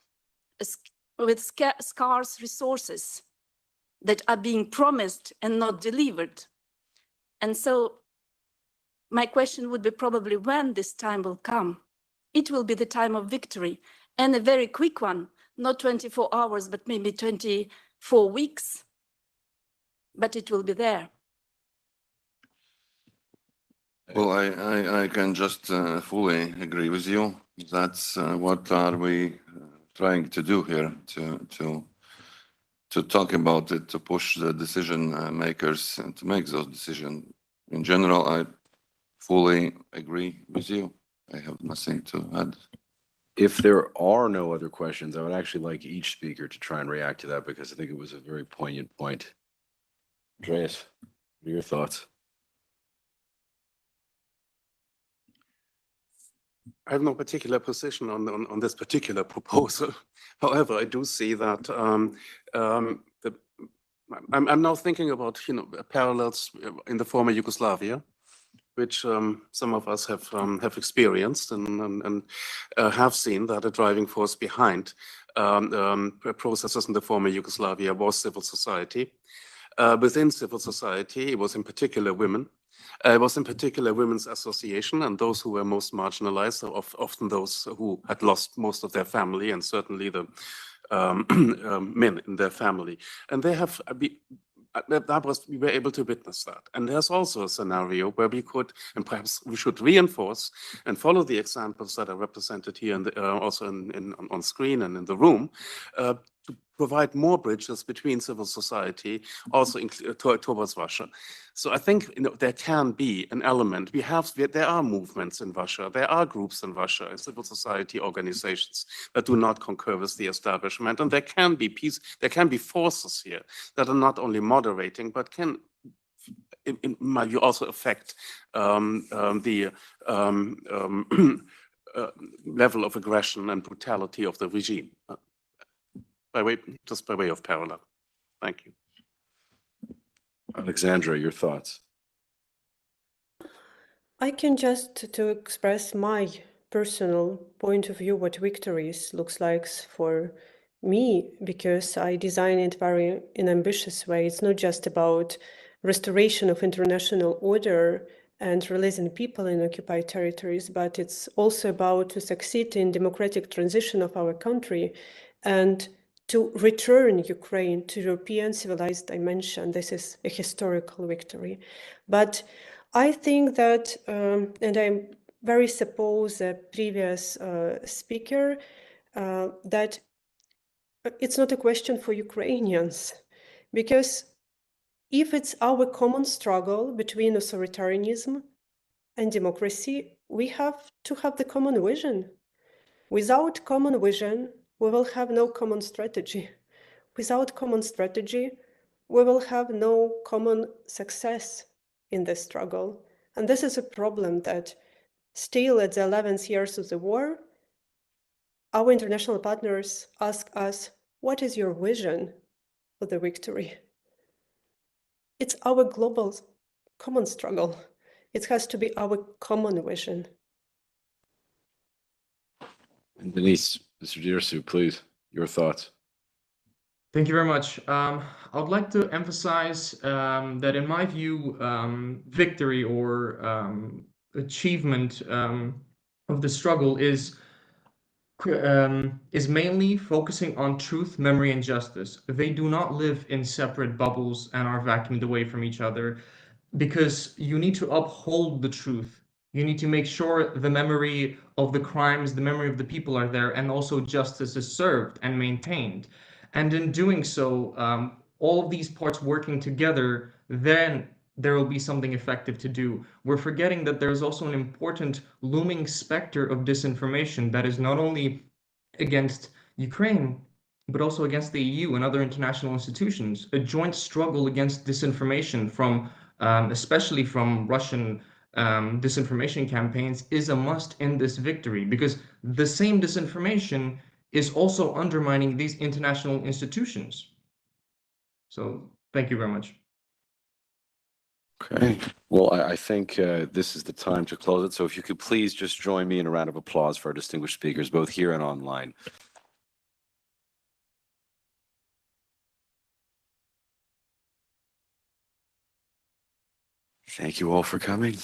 resources that are being promised and not delivered. And so my question would be probably when this time will come. It will be the time of victory, and a very quick one, not 24 hours, but maybe 24 weeks, but it will be there. Well, I can just fully agree with you. That's what are we trying to do here, to talk about it, to push the decision makers to make those decisions. In general, I fully agree with you. I have nothing to add. If there are no other questions, I would actually like each speaker to try and react to that, because I think it was a very poignant point. Andreas, what are your thoughts? I have no particular position on this particular proposal. However, I do see that I'm now thinking about parallels in the former Yugoslavia, which some of us have experienced and have seen that a driving force behind processes in the former Yugoslavia was civil society. Within civil society, it was in particular women. It was in particular women's association, and those who were most marginalized, often those who had lost most of their family, and certainly the men in their family. And they have we were able to witness that. And there's also a scenario where we could, and perhaps we should reinforce and follow the examples that are represented here and also on screen and in the room, provide more bridges between civil society, also towards Russia. So I think there can be an element. There are movements in Russia, there are groups in Russia, civil society organizations that do not concur with the establishment, and there can be forces here that are not only moderating, but can, in my view, also affect the level of aggression and brutality of the regime. Just by way of parallel. Thank you. Alexandra, your thoughts? I can just to express my personal point of view what victories looks like for me, because I design it very in ambitious way. It's not just about restoration of international order and releasing people in occupied territories, but it's also about to succeed in democratic transition of our country and to return Ukraine to European civilized dimension. This is a historical victory. But I think that, and I very suppose the previous speaker, that it's not a question for Ukrainians, because if it's our common struggle between authoritarianism and democracy, we have to have the common vision. Without common vision, we will have no common strategy. Without common strategy, we will have no common success in this struggle. And this is a problem that still at the 11th years of the war, our international partners ask us, what is your vision for the victory? It's our global common struggle. It has to be our common vision. And Denise, Mr. Dirsu, please, your thoughts. Thank you very much. I would like to emphasize that in my view, victory or achievement of the struggle is mainly focusing on truth, memory, and justice. They do not live in separate bubbles and are vacuumed away from each other, because you need to uphold the truth. You need to make sure the memory of the crimes, the memory of the people are there, and also justice is served and maintained. And in doing so, all of these parts working together, then there will be something effective to do. We're forgetting that there's also an important looming specter of disinformation that is not only against Ukraine, but also against the EU and other international institutions. A joint struggle against disinformation from, especially from Russian disinformation campaigns, is a must in this victory, because the same disinformation is also undermining these international institutions. So thank you very much. Okay. Well, I think this is the time to close it. So if you could please just join me in a round of applause for our distinguished speakers, both here and online. Thank you all for coming.